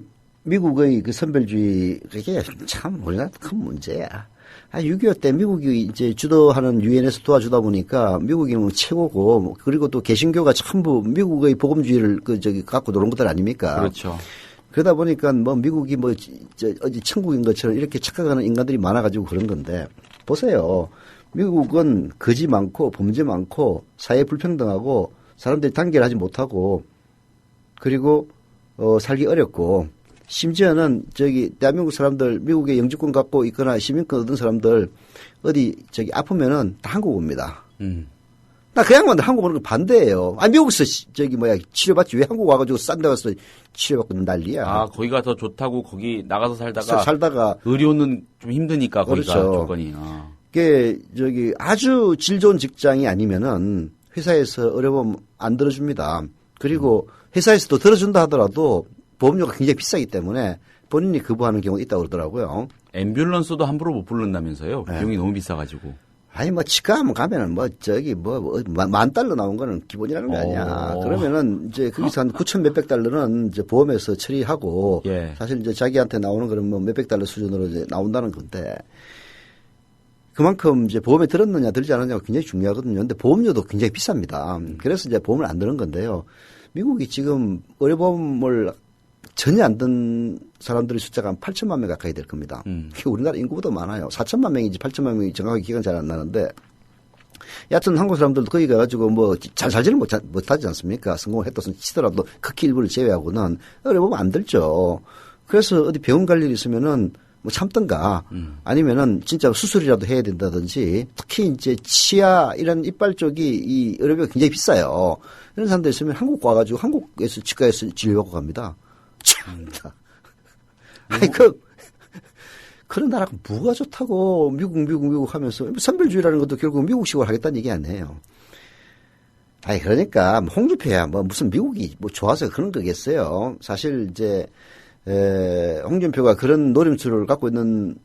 미국의 그 선별주의, 그게 참 우리나라 큰 문제야. 6.25 때 미국이 이제 주도하는 유엔에서 도와주다 보니까 미국이 최고고, 그리고 또 개신교가 전부 미국의 복음주의를 갖고 노는 것들 아닙니까? 그렇죠. 그러다 보니까 미국이 어디 천국인 것처럼 이렇게 착각하는 인간들이 많아가지고 그런 건데, 보세요. 미국은 거지 많고, 범죄 많고, 사회 불평등하고, 사람들이 단결하지 못하고, 그리고 살기 어렵고, 심지어는 대한민국 사람들, 미국의 영주권 갖고 있거나 시민권 얻은 사람들 어디 아프면은 다 한국 옵니다. 나 그 양반들 한국 오는 거 반대예요. 미국에서 치료받지 왜 한국 와가지고 싼 데 가서 치료받고 난리야. 거기가 더 좋다고 거기 나가서 살다가 의료는 좀 힘드니까 거기가 그렇죠. 조건이. 그게 아주 질 좋은 직장이 아니면은 회사에서 어려움 안 들어줍니다. 그리고 회사에서도 들어준다 하더라도 보험료가 굉장히 비싸기 때문에 본인이 거부하는 경우가 있다고 그러더라고요. 앰뷸런스도 함부로 못 부른다면서요? 네. 비용이 너무 비싸가지고. 치과 한번 가면은 $10,000 나온 거는 기본이라는 거 아니야. 그러면은 이제 거기서 한 9,000 몇백 달러는 이제 보험에서 처리하고 예. 사실 이제 자기한테 나오는 거는 몇백 달러 수준으로 이제 나온다는 건데 그만큼 이제 보험에 들었느냐 들지 않았느냐가 굉장히 중요하거든요. 근데 보험료도 굉장히 비쌉니다. 그래서 이제 보험을 안 드는 건데요. 미국이 지금 의료보험을 전혀 안 든 사람들의 숫자가 한 8천만 명 가까이 될 겁니다. 우리나라 인구보다 많아요. 4천만 명인지 8천만 명인지 정확하게 기억은 잘 안 나는데 여하튼 한국 사람들도 거기 가가지고 잘 살지는 못하지 않습니까? 성공을 했다 치더라도 극히 일부를 제외하고는 의료보험 안 들죠. 그래서 어디 병원 갈 일이 있으면은 참던가 아니면은 진짜 수술이라도 해야 된다든지 특히 이제 치아 이런 이빨 쪽이 이 의료비가 굉장히 비싸요. 이런 사람들 있으면 한국 와가지고 한국에서 치과에서 진료받고 갑니다. 참다. 그런 나라가 뭐가 좋다고 미국 하면서 선별주의라는 것도 결국 미국식으로 하겠다는 얘기 아니에요. 그러니까 홍준표야 무슨 미국이 좋아서 그런 거겠어요. 사실 이제 홍준표가 그런 노림수를 갖고 있는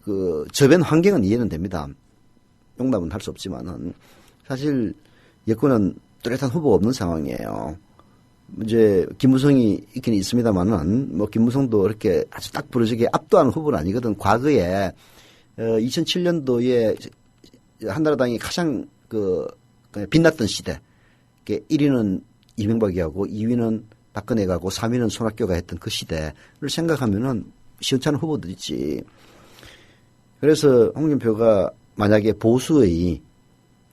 그 저변 환경은 이해는 됩니다. 용납은 할 수 없지만은 사실 여권은 뚜렷한 후보가 없는 상황이에요. 이제 김무성이 있긴 있습니다만은 김무성도 이렇게 아주 딱 부러지게 압도하는 후보는 아니거든. 과거에 2007년도에 한나라당이 가장 빛났던 시대. 1위는 이명박이하고 2위는 박근혜가 하고 3위는 손학규가 했던 그 시대를 생각하면은 시원찮은 후보들이지. 그래서 홍준표가 만약에 보수의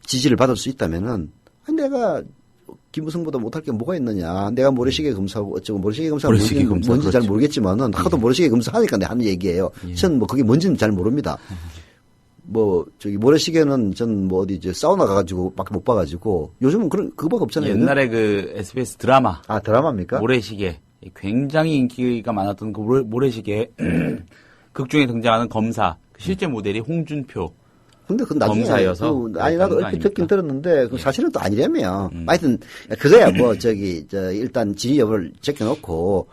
지지를 받을 수 있다면은 내가 김무성보다 못할 게 뭐가 있느냐. 내가 모래시계 검사하고 어쩌고 모래시계 검사가 뭔지 그렇죠. 잘 모르겠지만은 하도 모래시계 검사하니까 내가 하는 얘기예요. 전 그게 뭔지는 잘 모릅니다. 모래시계는 전 어디 사우나 가가지고 밖에 못 봐가지고 요즘은 그거밖에 없잖아요. 옛날에 SBS 드라마. 드라마입니까? 모래시계. 굉장히 인기가 많았던 그 모래시계. 극중에 등장하는 검사 실제 모델이 홍준표. 근데 그 나중에 검사여서 아니 나도 얼핏 듣긴 들었는데 그 사실은 또 아니라며. 하여튼 그거야 뭐 일단 지리 여부를 제껴놓고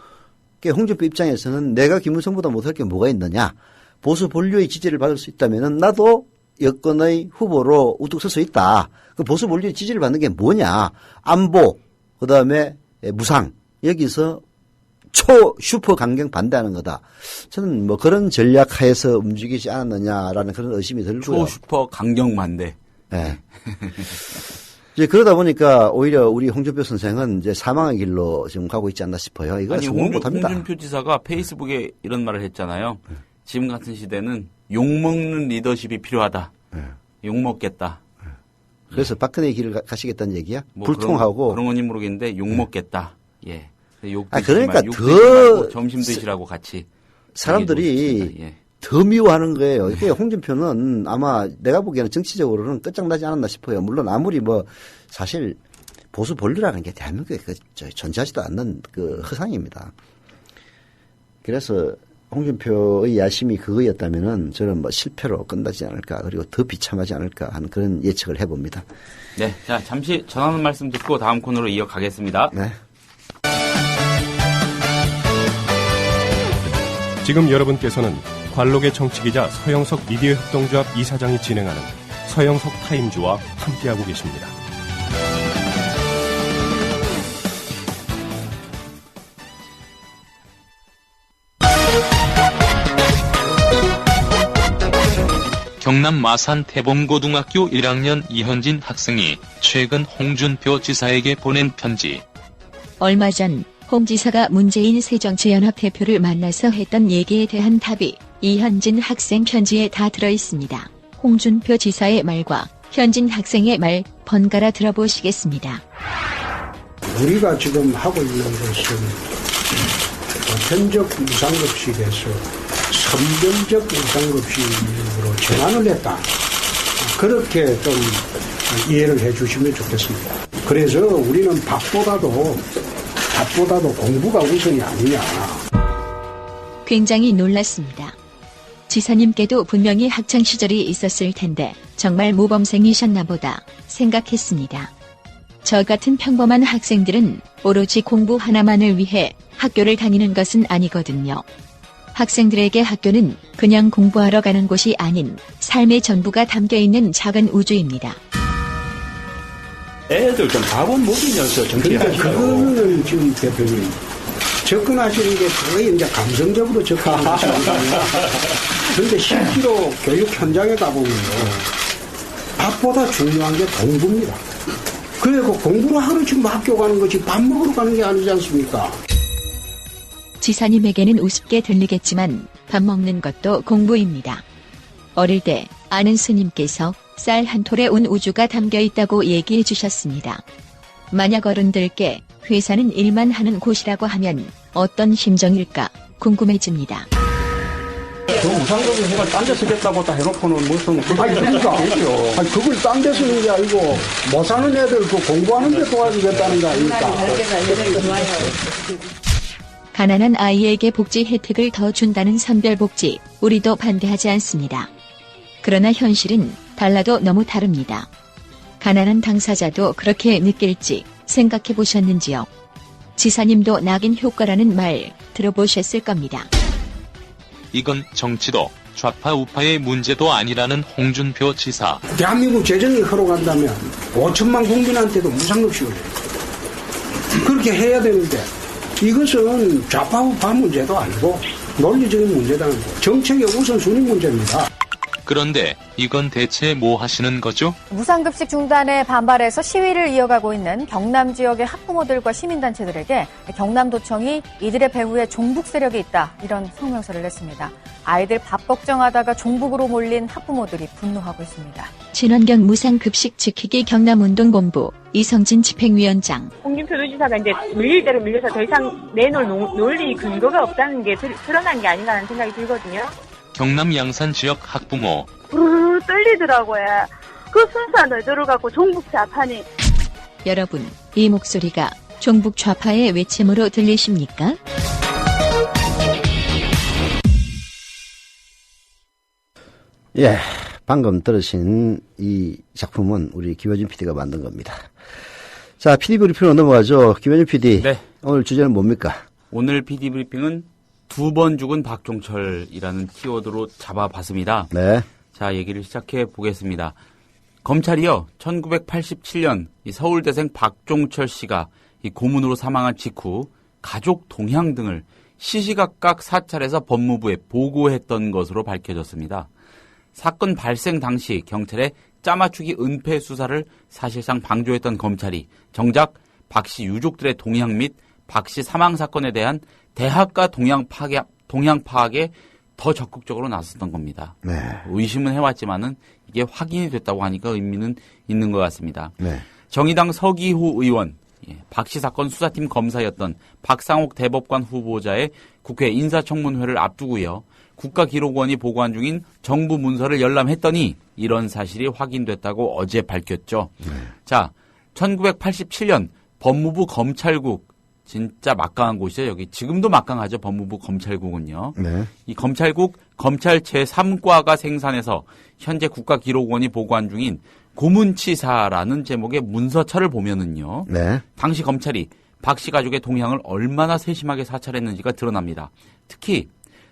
홍준표 입장에서는 내가 김무성보다 못할 게 뭐가 있느냐. 보수 본류의 지지를 받을 수 있다면은 나도 여권의 후보로 우뚝 설 수 있다. 그 보수 본류의 지지를 받는 게 뭐냐. 안보, 그다음에 무상. 여기서 슈퍼 강경 반대하는 거다. 저는 뭐 그런 전략 하에서 움직이지 않았느냐라는 그런 의심이 들고요. 슈퍼 강경 반대. 네. 이제 그러다 보니까 오히려 우리 홍준표 선생은 이제 사망의 길로 지금 가고 있지 않나 싶어요. 이거 아니, 성공 못합니다. 홍준표 지사가 페이스북에 이런 말을 했잖아요. 지금 같은 시대는 욕먹는 리더십이 필요하다. 욕먹겠다. 그래서 박근혜 길을 가시겠다는 얘기야? 뭐 불통하고. 그런 건지 모르겠는데 욕먹겠다. 예. 그러니까 더 점심 드시라고 같이 사람들이 더 미워하는 거예요. 이게 홍준표는 아마 내가 보기에는 정치적으로는 끝장나지 않았나 싶어요. 물론 아무리 뭐 사실 보수 본류라는 게 대한민국에 존재하지도 않는 그 허상입니다. 그래서 홍준표의 야심이 그거였다면은 저는 뭐 실패로 끝나지 않을까, 그리고 더 비참하지 않을까 하는 그런 예측을 해봅니다. 네, 자 잠시 전하는 말씀 듣고 다음 코너로 이어가겠습니다. 네. 지금 여러분께서는 관록의 정치기자 서영석 미디어 협동조합 이사장이 진행하는 서영석 타임즈와 함께하고 계십니다. 경남 마산 태봉고등학교 1학년 이현진 학생이 최근 홍준표 지사에게 보낸 편지. 얼마 전 홍 지사가 문재인 새정치연합 대표를 만나서 했던 얘기에 대한 답이 이현진 학생 편지에 다 들어있습니다. 홍준표 지사의 말과 현진 학생의 말 번갈아 들어보시겠습니다. 우리가 지금 하고 있는 것은 보편적 무상급식에서 선별적 무상급식으로 전환을 했다. 그렇게 좀 이해를 해 주시면 좋겠습니다. 그래서 우리는 밥보다도 공부가 우선이 아니냐. 굉장히 놀랐습니다. 지사님께도 분명히 학창시절이 있었을 텐데 정말 모범생이셨나 보다 생각했습니다. 저 같은 평범한 학생들은 오로지 공부 하나만을 위해 학교를 다니는 것은 아니거든요. 학생들에게 학교는 그냥 공부하러 가는 곳이 아닌 삶의 전부가 담겨있는 작은 우주입니다. 애들 좀 밥은 먹이면서 정치하시죠. 그러니까 그거는 지금 대표님 접근하시는 게 거의 이제 감성적으로 접근하시는 거예요. 그런데 실제로 교육 현장에 가보면요, 밥보다 중요한 게 공부입니다. 그리고 공부를 하러 지금 학교 가는 것이 밥 먹으러 가는 게 아니지 않습니까? 지사님에게는 우습게 들리겠지만 밥 먹는 것도 공부입니다. 어릴 때 아는 스님께서 쌀 한 톨에 온 우주가 담겨 있다고 얘기해 주셨습니다. 만약 어른들께 회사는 일만 하는 곳이라고 하면 어떤 심정일까 궁금해집니다. 그 무상급여 해가 딴 데 쓰겠다고 다 해놓고는 무슨 아니 그러니까 그걸 딴 데 쓰는 게 아니고 못 사는 애들 그 공부하는 데 도와주겠다는 거 아닙니까? 가난한 아이에게 복지 혜택을 더 준다는 선별복지, 우리도 반대하지 않습니다. 그러나 현실은 달라도 너무 다릅니다. 가난한 당사자도 그렇게 느낄지 생각해 보셨는지요? 지사님도 낙인 효과라는 말 들어보셨을 겁니다. 이건 정치도 좌파 우파의 문제도 아니라는 홍준표 지사. 대한민국 재정이 흘러간다면 5천만 국민한테도 무상급식을 해요. 그렇게 해야 되는데 이것은 좌파 우파 문제도 아니고 논리적인 문제라는 거. 정책의 우선순위 문제입니다. 그런데 이건 대체 뭐 하시는 거죠? 무상급식 중단에 반발해서 시위를 이어가고 있는 경남 지역의 학부모들과 시민단체들에게 경남도청이 이들의 배후에 종북 세력이 있다, 이런 성명서를 냈습니다. 아이들 밥 걱정하다가 종북으로 몰린 학부모들이 분노하고 있습니다. 친환경 무상급식 지키기 경남운동본부 이성진 집행위원장. 홍준표 도지사가 이제 밀릴 대로 밀려서 더 이상 내놓을 논리 근거가 없다는 게 드러난 게 아닌가 하는 생각이 들거든요. 경남 양산 지역 학부모. 부르르 떨리더라고요. 그 순수한 의도를 갖고 종북 좌파니. 여러분, 이 목소리가 종북 좌파의 외침으로 들리십니까? 예, 방금 들으신 이 작품은 우리 김효진 PD가 만든 겁니다. 자, PD 브리핑으로 넘어가죠. 김효진 PD. 네. 오늘 주제는 뭡니까? 오늘 PD 브리핑은 2번 죽은 박종철이라는 키워드로 잡아봤습니다. 네. 자, 얘기를 시작해 보겠습니다. 검찰이요, 1987년 이 서울대생 박종철 씨가 이 고문으로 사망한 직후 가족 동향 등을 시시각각 사찰에서 법무부에 보고했던 것으로 밝혀졌습니다. 사건 발생 당시 경찰의 짜맞추기 은폐 수사를 사실상 방조했던 검찰이 정작 박 씨 유족들의 동향 및 박 씨 사망 사건에 대한 대학가 동향 파악에 더 적극적으로 나섰던 겁니다. 네. 의심은 해왔지만은 이게 확인이 됐다고 하니까 의미는 있는 것 같습니다. 네. 정의당 서기호 의원, 박 씨 사건 수사팀 검사였던 박상옥 대법관 후보자의 국회 인사청문회를 앞두고요. 국가기록원이 보관 중인 정부 문서를 열람했더니 이런 사실이 확인됐다고 어제 밝혔죠. 네. 자, 1987년 법무부 검찰국, 진짜 막강한 곳이죠. 여기 지금도 막강하죠. 법무부 검찰국은요. 네. 이 검찰국 검찰 제3과가 생산해서 현재 국가기록원이 보관 중인 고문치사라는 제목의 문서차를 보면은요. 네. 당시 검찰이 박 씨 가족의 동향을 얼마나 세심하게 사찰했는지가 드러납니다. 특히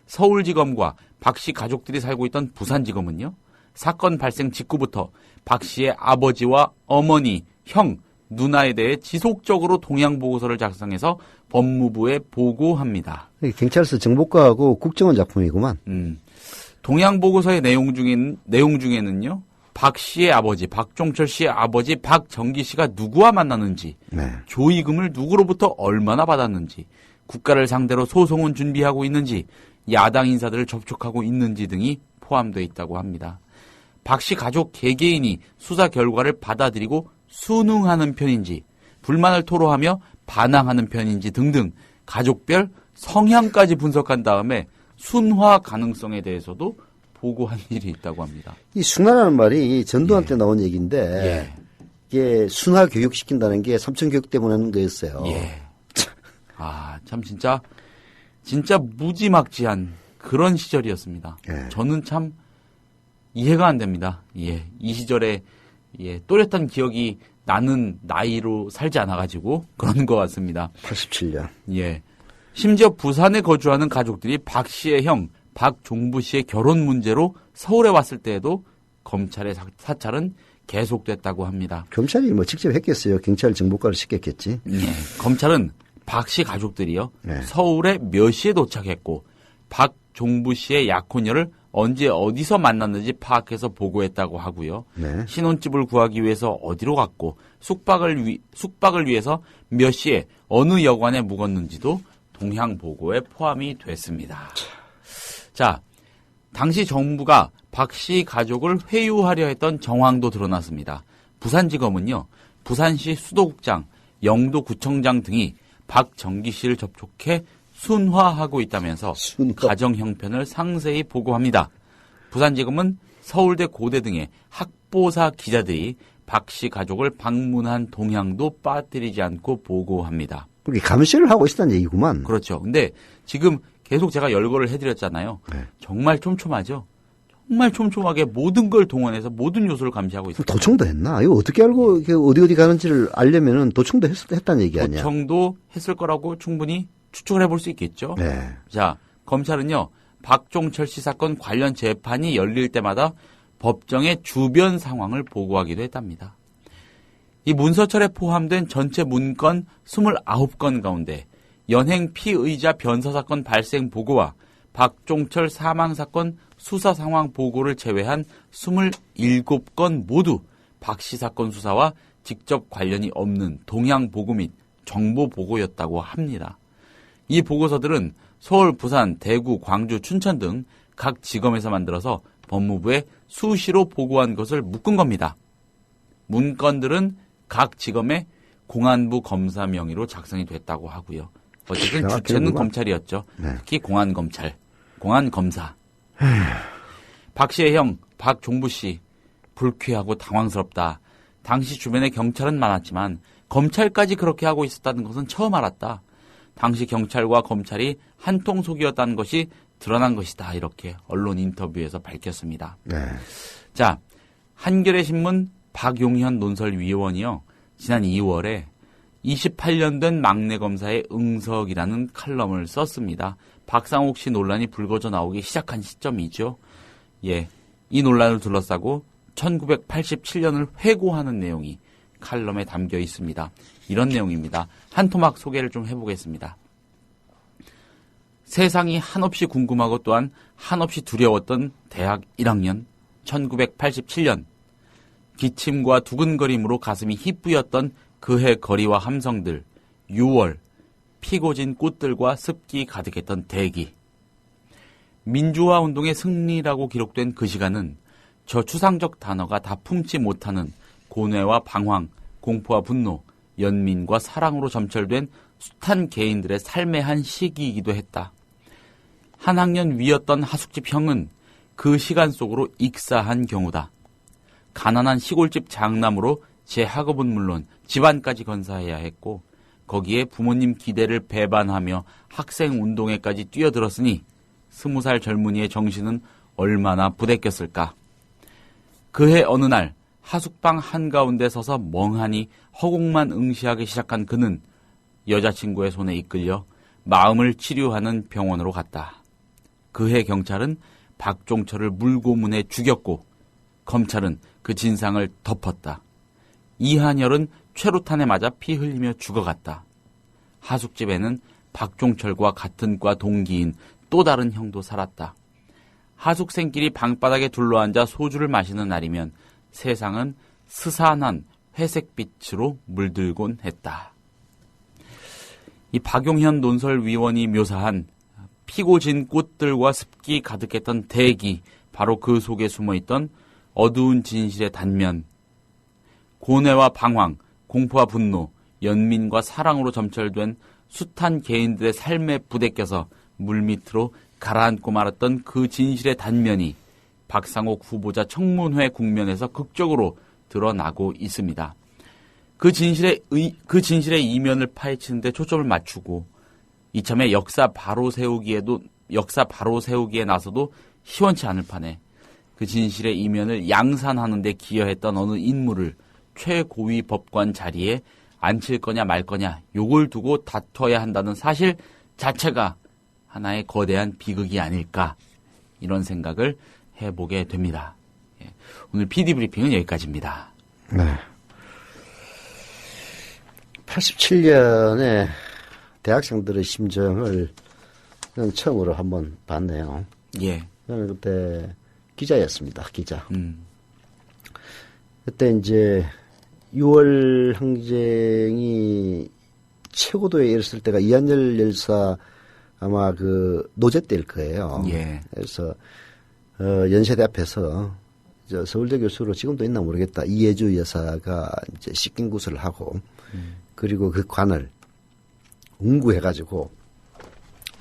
서울지검과 박 씨 가족들이 살고 있던 부산지검은요. 사건 발생 직후부터 박 씨의 아버지와 어머니, 형, 누나에 대해 지속적으로 동향 보고서를 작성해서 법무부에 보고합니다. 경찰서 정보과하고 국정원 작품이구만. 동향 보고서의 내용 중에는요. 박 씨의 아버지, 박종철 씨의 아버지 박정기 씨가 누구와 만났는지, 네. 조의금을 누구로부터 얼마나 받았는지, 국가를 상대로 소송은 준비하고 있는지, 야당 인사들을 접촉하고 있는지 등이 포함되어 있다고 합니다. 박 씨 가족 개개인이 수사 결과를 받아들이고 순응하는 편인지, 불만을 토로하며 반항하는 편인지 등등 가족별 성향까지 분석한 다음에 순화 가능성에 대해서도 보고한 일이 있다고 합니다. 이 순화라는 말이 전두환 때 나온 얘기인데 이게 순화 교육시킨다는 게 삼천교육 때문에 하는 거였어요. 예. 아, 참 진짜 무지막지한 그런 시절이었습니다. 예. 저는 참 이해가 안 됩니다. 예. 이 시절에 또렷한 기억이 나는 나이로 살지 않아가지고 그런 것 같습니다. 87년. 예. 심지어 부산에 거주하는 가족들이 박 씨의 형 박종부 씨의 결혼 문제로 서울에 왔을 때에도 검찰의 사찰은 계속됐다고 합니다. 검찰이 뭐 직접 했겠어요. 경찰 정보과를 시켰겠지. 예. 검찰은 박 씨 가족들이요. 네. 서울에 몇 시에 도착했고 박종부 씨의 약혼녀를 언제 어디서 만났는지 파악해서 보고했다고 하고요. 네. 신혼집을 구하기 위해서 어디로 갔고 숙박을 위해서 몇 시에 어느 여관에 묵었는지도 동향 보고에 포함이 됐습니다. 자, 당시 정부가 박 씨 가족을 회유하려 했던 정황도 드러났습니다. 부산지검은요, 부산시 수도국장, 영도구청장 등이 박정기 씨를 접촉해 순화하고 있다면서 가정 형편을 상세히 보고합니다. 부산지검은 서울대, 고대 등의 학보사 기자들이 박 씨 가족을 방문한 동향도 빠뜨리지 않고 보고합니다. 그렇게 감시를 하고 있었다는 얘기구만. 그렇죠. 근데 지금 계속 제가 열거를 해드렸잖아요. 네. 정말 촘촘하죠. 정말 촘촘하게 모든 걸 동원해서 모든 요소를 감시하고 있습니다. 도청도 했나? 이거 어떻게 알고 어디 가는지를 알려면은 도청도 했다는 얘기 아니야? 도청도 했을 거라고 충분히 추측을 해볼 수 있겠죠. 네. 자, 검찰은요, 박종철 씨 사건 관련 재판이 열릴 때마다 법정의 주변 상황을 보고하기도 했답니다. 이 문서철에 포함된 전체 문건 29건 가운데 연행 피의자 변사 사건 발생 보고와 박종철 사망 사건 수사 상황 보고를 제외한 27건 모두 박 씨 사건 수사와 직접 관련이 없는 동향 보고 및 정보 보고였다고 합니다. 이 보고서들은 서울, 부산, 대구, 광주, 춘천 등 각 지검에서 만들어서 법무부에 수시로 보고한 것을 묶은 겁니다. 문건들은 각 지검의 공안부 검사 명의로 작성이 됐다고 하고요. 어쨌든 주체는 검찰이었죠. 네. 특히 공안검찰, 공안검사. 박 씨의 형 박종부 씨, 불쾌하고 당황스럽다. 당시 주변에 경찰은 많았지만 검찰까지 그렇게 하고 있었다는 것은 처음 알았다. 당시 경찰과 검찰이 한통속이었다는 것이 드러난 것이다. 이렇게 언론 인터뷰에서 밝혔습니다. 네. 자, 한겨레 신문 박용현 논설위원이요. 지난 2월에 28년 된 막내 검사의 응석이라는 칼럼을 썼습니다. 박상옥 씨 논란이 불거져 나오기 시작한 시점이죠. 예, 이 논란을 둘러싸고 1987년을 회고하는 내용이 칼럼에 담겨 있습니다. 이런 내용입니다. 한 토막 소개를 좀 해보겠습니다. 세상이 한없이 궁금하고 또한 한없이 두려웠던 대학 1학년 1987년 기침과 두근거림으로 가슴이 희뿌였던 그해 거리와 함성들 6월 피고진 꽃들과 습기 가득했던 대기 민주화 운동의 승리라고 기록된 그 시간은 저 추상적 단어가 다 품지 못하는 고뇌와 방황, 공포와 분노, 연민과 사랑으로 점철된 숱한 개인들의 삶의 한 시기이기도 했다. 한 학년 위였던 하숙집 형은 그 시간 속으로 익사한 경우다. 가난한 시골집 장남으로 제 학업은 물론 집안까지 건사해야 했고 거기에 부모님 기대를 배반하며 학생 운동회까지 뛰어들었으니 20살 젊은이의 정신은 얼마나 부대꼈을까. 그해 어느 날 하숙방 한가운데 서서 멍하니 허공만 응시하기 시작한 그는 여자친구의 손에 이끌려 마음을 치료하는 병원으로 갔다. 그해 경찰은 박종철을 물고문해 죽였고 검찰은 그 진상을 덮었다. 이한열은 최루탄에 맞아 피 흘리며 죽어갔다. 하숙집에는 박종철과 같은 과 동기인 또 다른 형도 살았다. 하숙생끼리 방바닥에 둘러앉아 소주를 마시는 날이면 세상은 스산한 회색빛으로 물들곤 했다. 이 박용현 논설위원이 묘사한 피고진 꽃들과 습기 가득했던 대기, 바로 그 속에 숨어있던 어두운 진실의 단면, 고뇌와 방황, 공포와 분노, 연민과 사랑으로 점철된 숱한 개인들의 삶에 부대껴서 물밑으로 가라앉고 말았던 그 진실의 단면이 박상옥 후보자 청문회 국면에서 극적으로 드러나고 있습니다. 그 진실의 이면을 파헤치는데 초점을 맞추고 이참에 역사 바로 세우기에 나서도 시원치 않을 판에 그 진실의 이면을 양산하는 데 기여했던 어느 인물을 최고위 법관 자리에 앉힐 거냐 말 거냐 요걸 두고 다퉈야 한다는 사실 자체가 하나의 거대한 비극이 아닐까, 이런 생각을 해보게 됩니다. 예, 오늘 PD브리핑은 여기까지입니다. 네. 87년에 대학생들의 심정을 저는 처음으로 한번 봤네요. 예. 저는 그때 기자였습니다. 기자. 그때 이제 6월 항쟁이 최고도에 이르렀을 때가 이한열 열사 아마 그 노제 때일 거예요. 예. 그래서 연세대 앞에서 저 서울대 교수로 지금도 있나 모르겠다. 이예주 여사가 이제 식긴구슬을 하고 그리고 그 관을 운구해가지고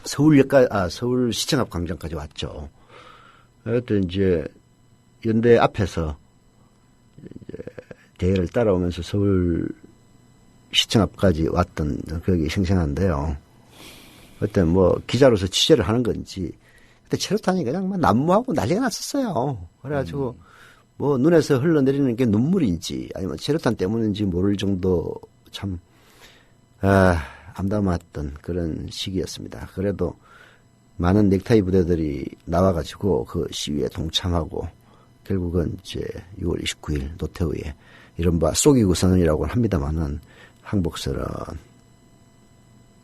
서울시청 앞 광장까지 왔죠. 그때 이제 연대 앞에서 이제 대회를 따라오면서 서울시청 앞까지 왔던 기억이 생생한데요. 그때 뭐 기자로서 취재를 하는 건지 그때 체류탄이 그냥 막 난무하고 난리가 났었어요. 그래가지고 뭐 눈에서 흘러내리는 게 눈물인지 아니면 체류탄 때문인지 모를 정도 참 암담했던 그런 시기였습니다. 그래도 많은 넥타이 부대들이 나와가지고 그 시위에 동참하고 결국은 이제 6월 29일 노태우의 이른바 쏘기구 선언이라고는 합니다만은 항복설은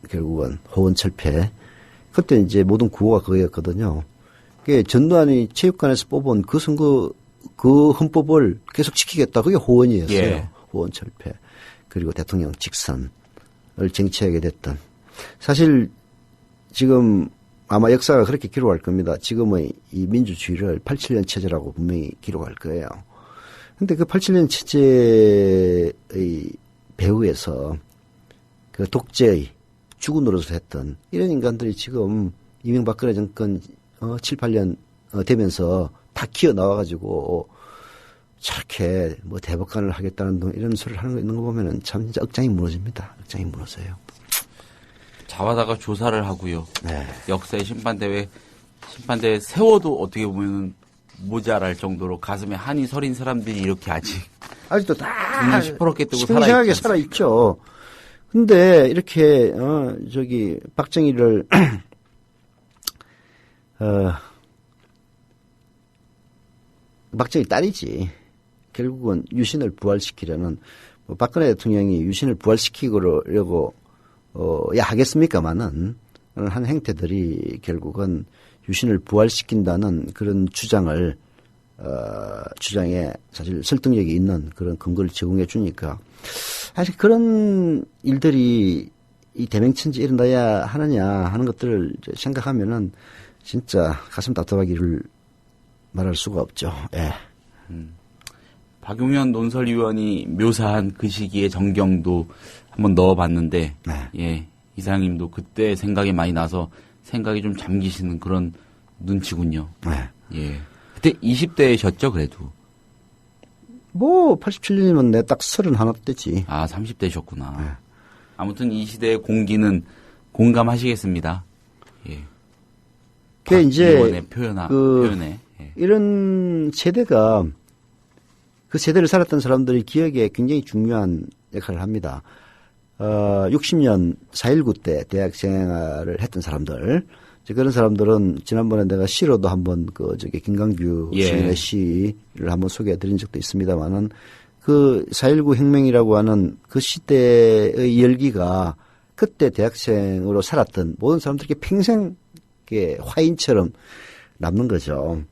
결국은 호원철폐. 그때 이제 모든 구호가 그거였거든요. 그게 전두환이 체육관에서 뽑은 그 선거, 그 헌법을 계속 지키겠다. 그게 호원이었어요. 예. 호원철폐. 그리고 대통령 직선을 쟁취하게 됐던. 사실 지금 아마 역사가 그렇게 기록할 겁니다. 지금의 이 민주주의를 87년 체제라고 분명히 기록할 거예요. 근데 그 87년 체제의 배후에서 그 독재의 주구 노릇을 했던 이런 인간들이 지금 이명박근혜 정권 7, 8년 되면서 다 기어 나와가지고 저렇게 뭐 대법관을 하겠다는 이런 소리를 하는 거 있는 거 보면은 참 진짜 억장이 무너집니다. 억장이 무너져요. 자와다가 조사를 하고요. 네. 역사의 심판대회 세워도 어떻게 보면 모자랄 정도로 가슴에 한이 서린 사람들이 이렇게 아직도 다 눈을 시퍼렇게 뜨고 생생하게 살아있죠. 근데 이렇게 박정희를 박정희 딸이지. 결국은 유신을 부활시키려는 박근혜 대통령이 유신을 부활시키려고 하겠습니까마는 한 행태들이 결국은 유신을 부활시킨다는 그런 주장에 사실 설득력이 있는 그런 근거를 제공해 주니까 사실 그런 일들이 이 대명천지 일어나야 하느냐 하는 것들을 생각하면은 진짜 가슴 답답하기를 말할 수가 없죠. 예. 박용현 논설위원이 묘사한 그 시기의 정경도 한번 넣어봤는데, 네. 예, 이사장님도 그때 생각이 많이 나서 생각이 좀 잠기시는 그런 눈치군요. 네. 예. 그때 20대셨죠, 그래도? 87년이면 내 딱 31때지. 아, 30대셨구나. 네. 아무튼 이 시대의 공기는 공감하시겠습니다. 예. 그 이제 표현에 예. 이런 세대가 그 세대를 살았던 사람들이 기억에 굉장히 중요한 역할을 합니다. 60년 4.19 때 대학 생활을 했던 사람들, 그런 사람들은 지난번에 내가 시로도 한번 김강규 시인의 시를 한번 소개해 드린 적도 있습니다만은 그 4.19 혁명이라고 하는 그 시대의 열기가 그때 대학생으로 살았던 모든 사람들에게 평생 화인처럼 남는 거죠.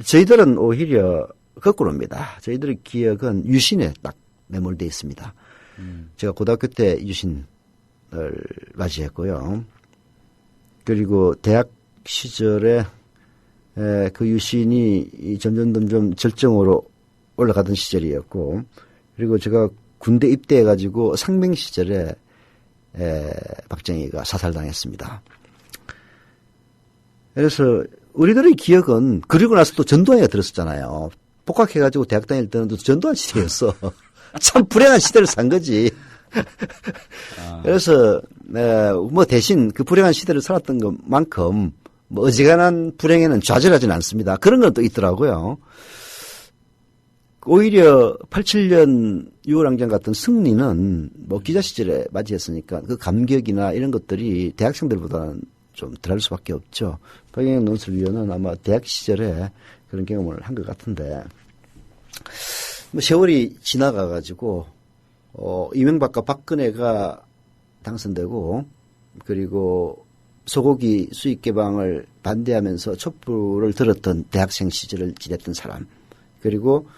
저희들은 오히려 거꾸로입니다. 저희들의 기억은 유신에 딱 매몰되어 있습니다. 제가 고등학교 때 유신을 맞이했고요. 그리고 대학 시절에 그 유신이 점점 절정으로 올라가던 시절이었고, 그리고 제가 군대 입대해가지고 상병 시절에 박정희가 사살당했습니다. 그래서 우리들의 기억은 그리고 나서 또 전두환이가 들었었잖아요. 복학해가지고 대학 다닐 때는 또 전두환 시대였어. 참 불행한 시대를 산 거지. 그래서 대신 그 불행한 시대를 살았던 것만큼 어지간한 불행에는 좌절하지는 않습니다. 그런 건 또 있더라고요. 오히려 87년 6월항쟁 같은 승리는 기자 시절에 맞이했으니까 그 감격이나 이런 것들이 대학생들보다는 좀 덜할 수밖에 없죠. 박용현 논설위원은 아마 대학 시절에 그런 경험을 한 것 같은데, 세월이 지나가가지고 이명박과 박근혜가 당선되고, 그리고 소고기 수입 개방을 반대하면서 촛불을 들었던 대학생 시절을 지냈던 사람, 그리고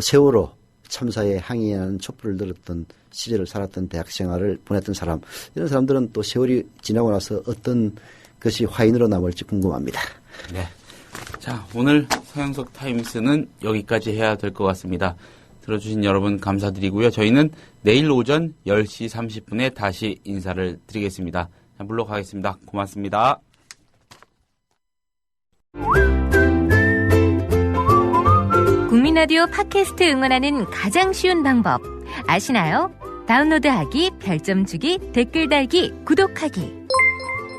세월호 참사에 항의하는 촛불을 들었던 시절을 살았던 대학 생활을 보냈던 사람, 이런 사람들은 또 세월이 지나고 나서 어떤 것이 화인으로 남을지 궁금합니다. 네. 자, 오늘 서영석 타임스는 여기까지 해야 될 것 같습니다. 들어주신 여러분 감사드리고요. 저희는 내일 오전 10시 30분에 다시 인사를 드리겠습니다. 자, 물러가겠습니다. 고맙습니다. 국민라디오 팟캐스트 응원하는 가장 쉬운 방법 아시나요? 다운로드하기, 별점 주기, 댓글 달기, 구독하기.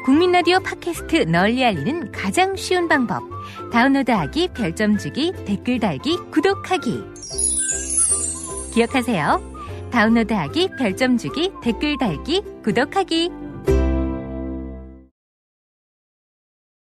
국민라디오 팟캐스트 널리 알리는 가장 쉬운 방법. 다운로드하기, 별점 주기, 댓글 달기, 구독하기. 기억하세요. 다운로드하기, 별점 주기, 댓글 달기, 구독하기.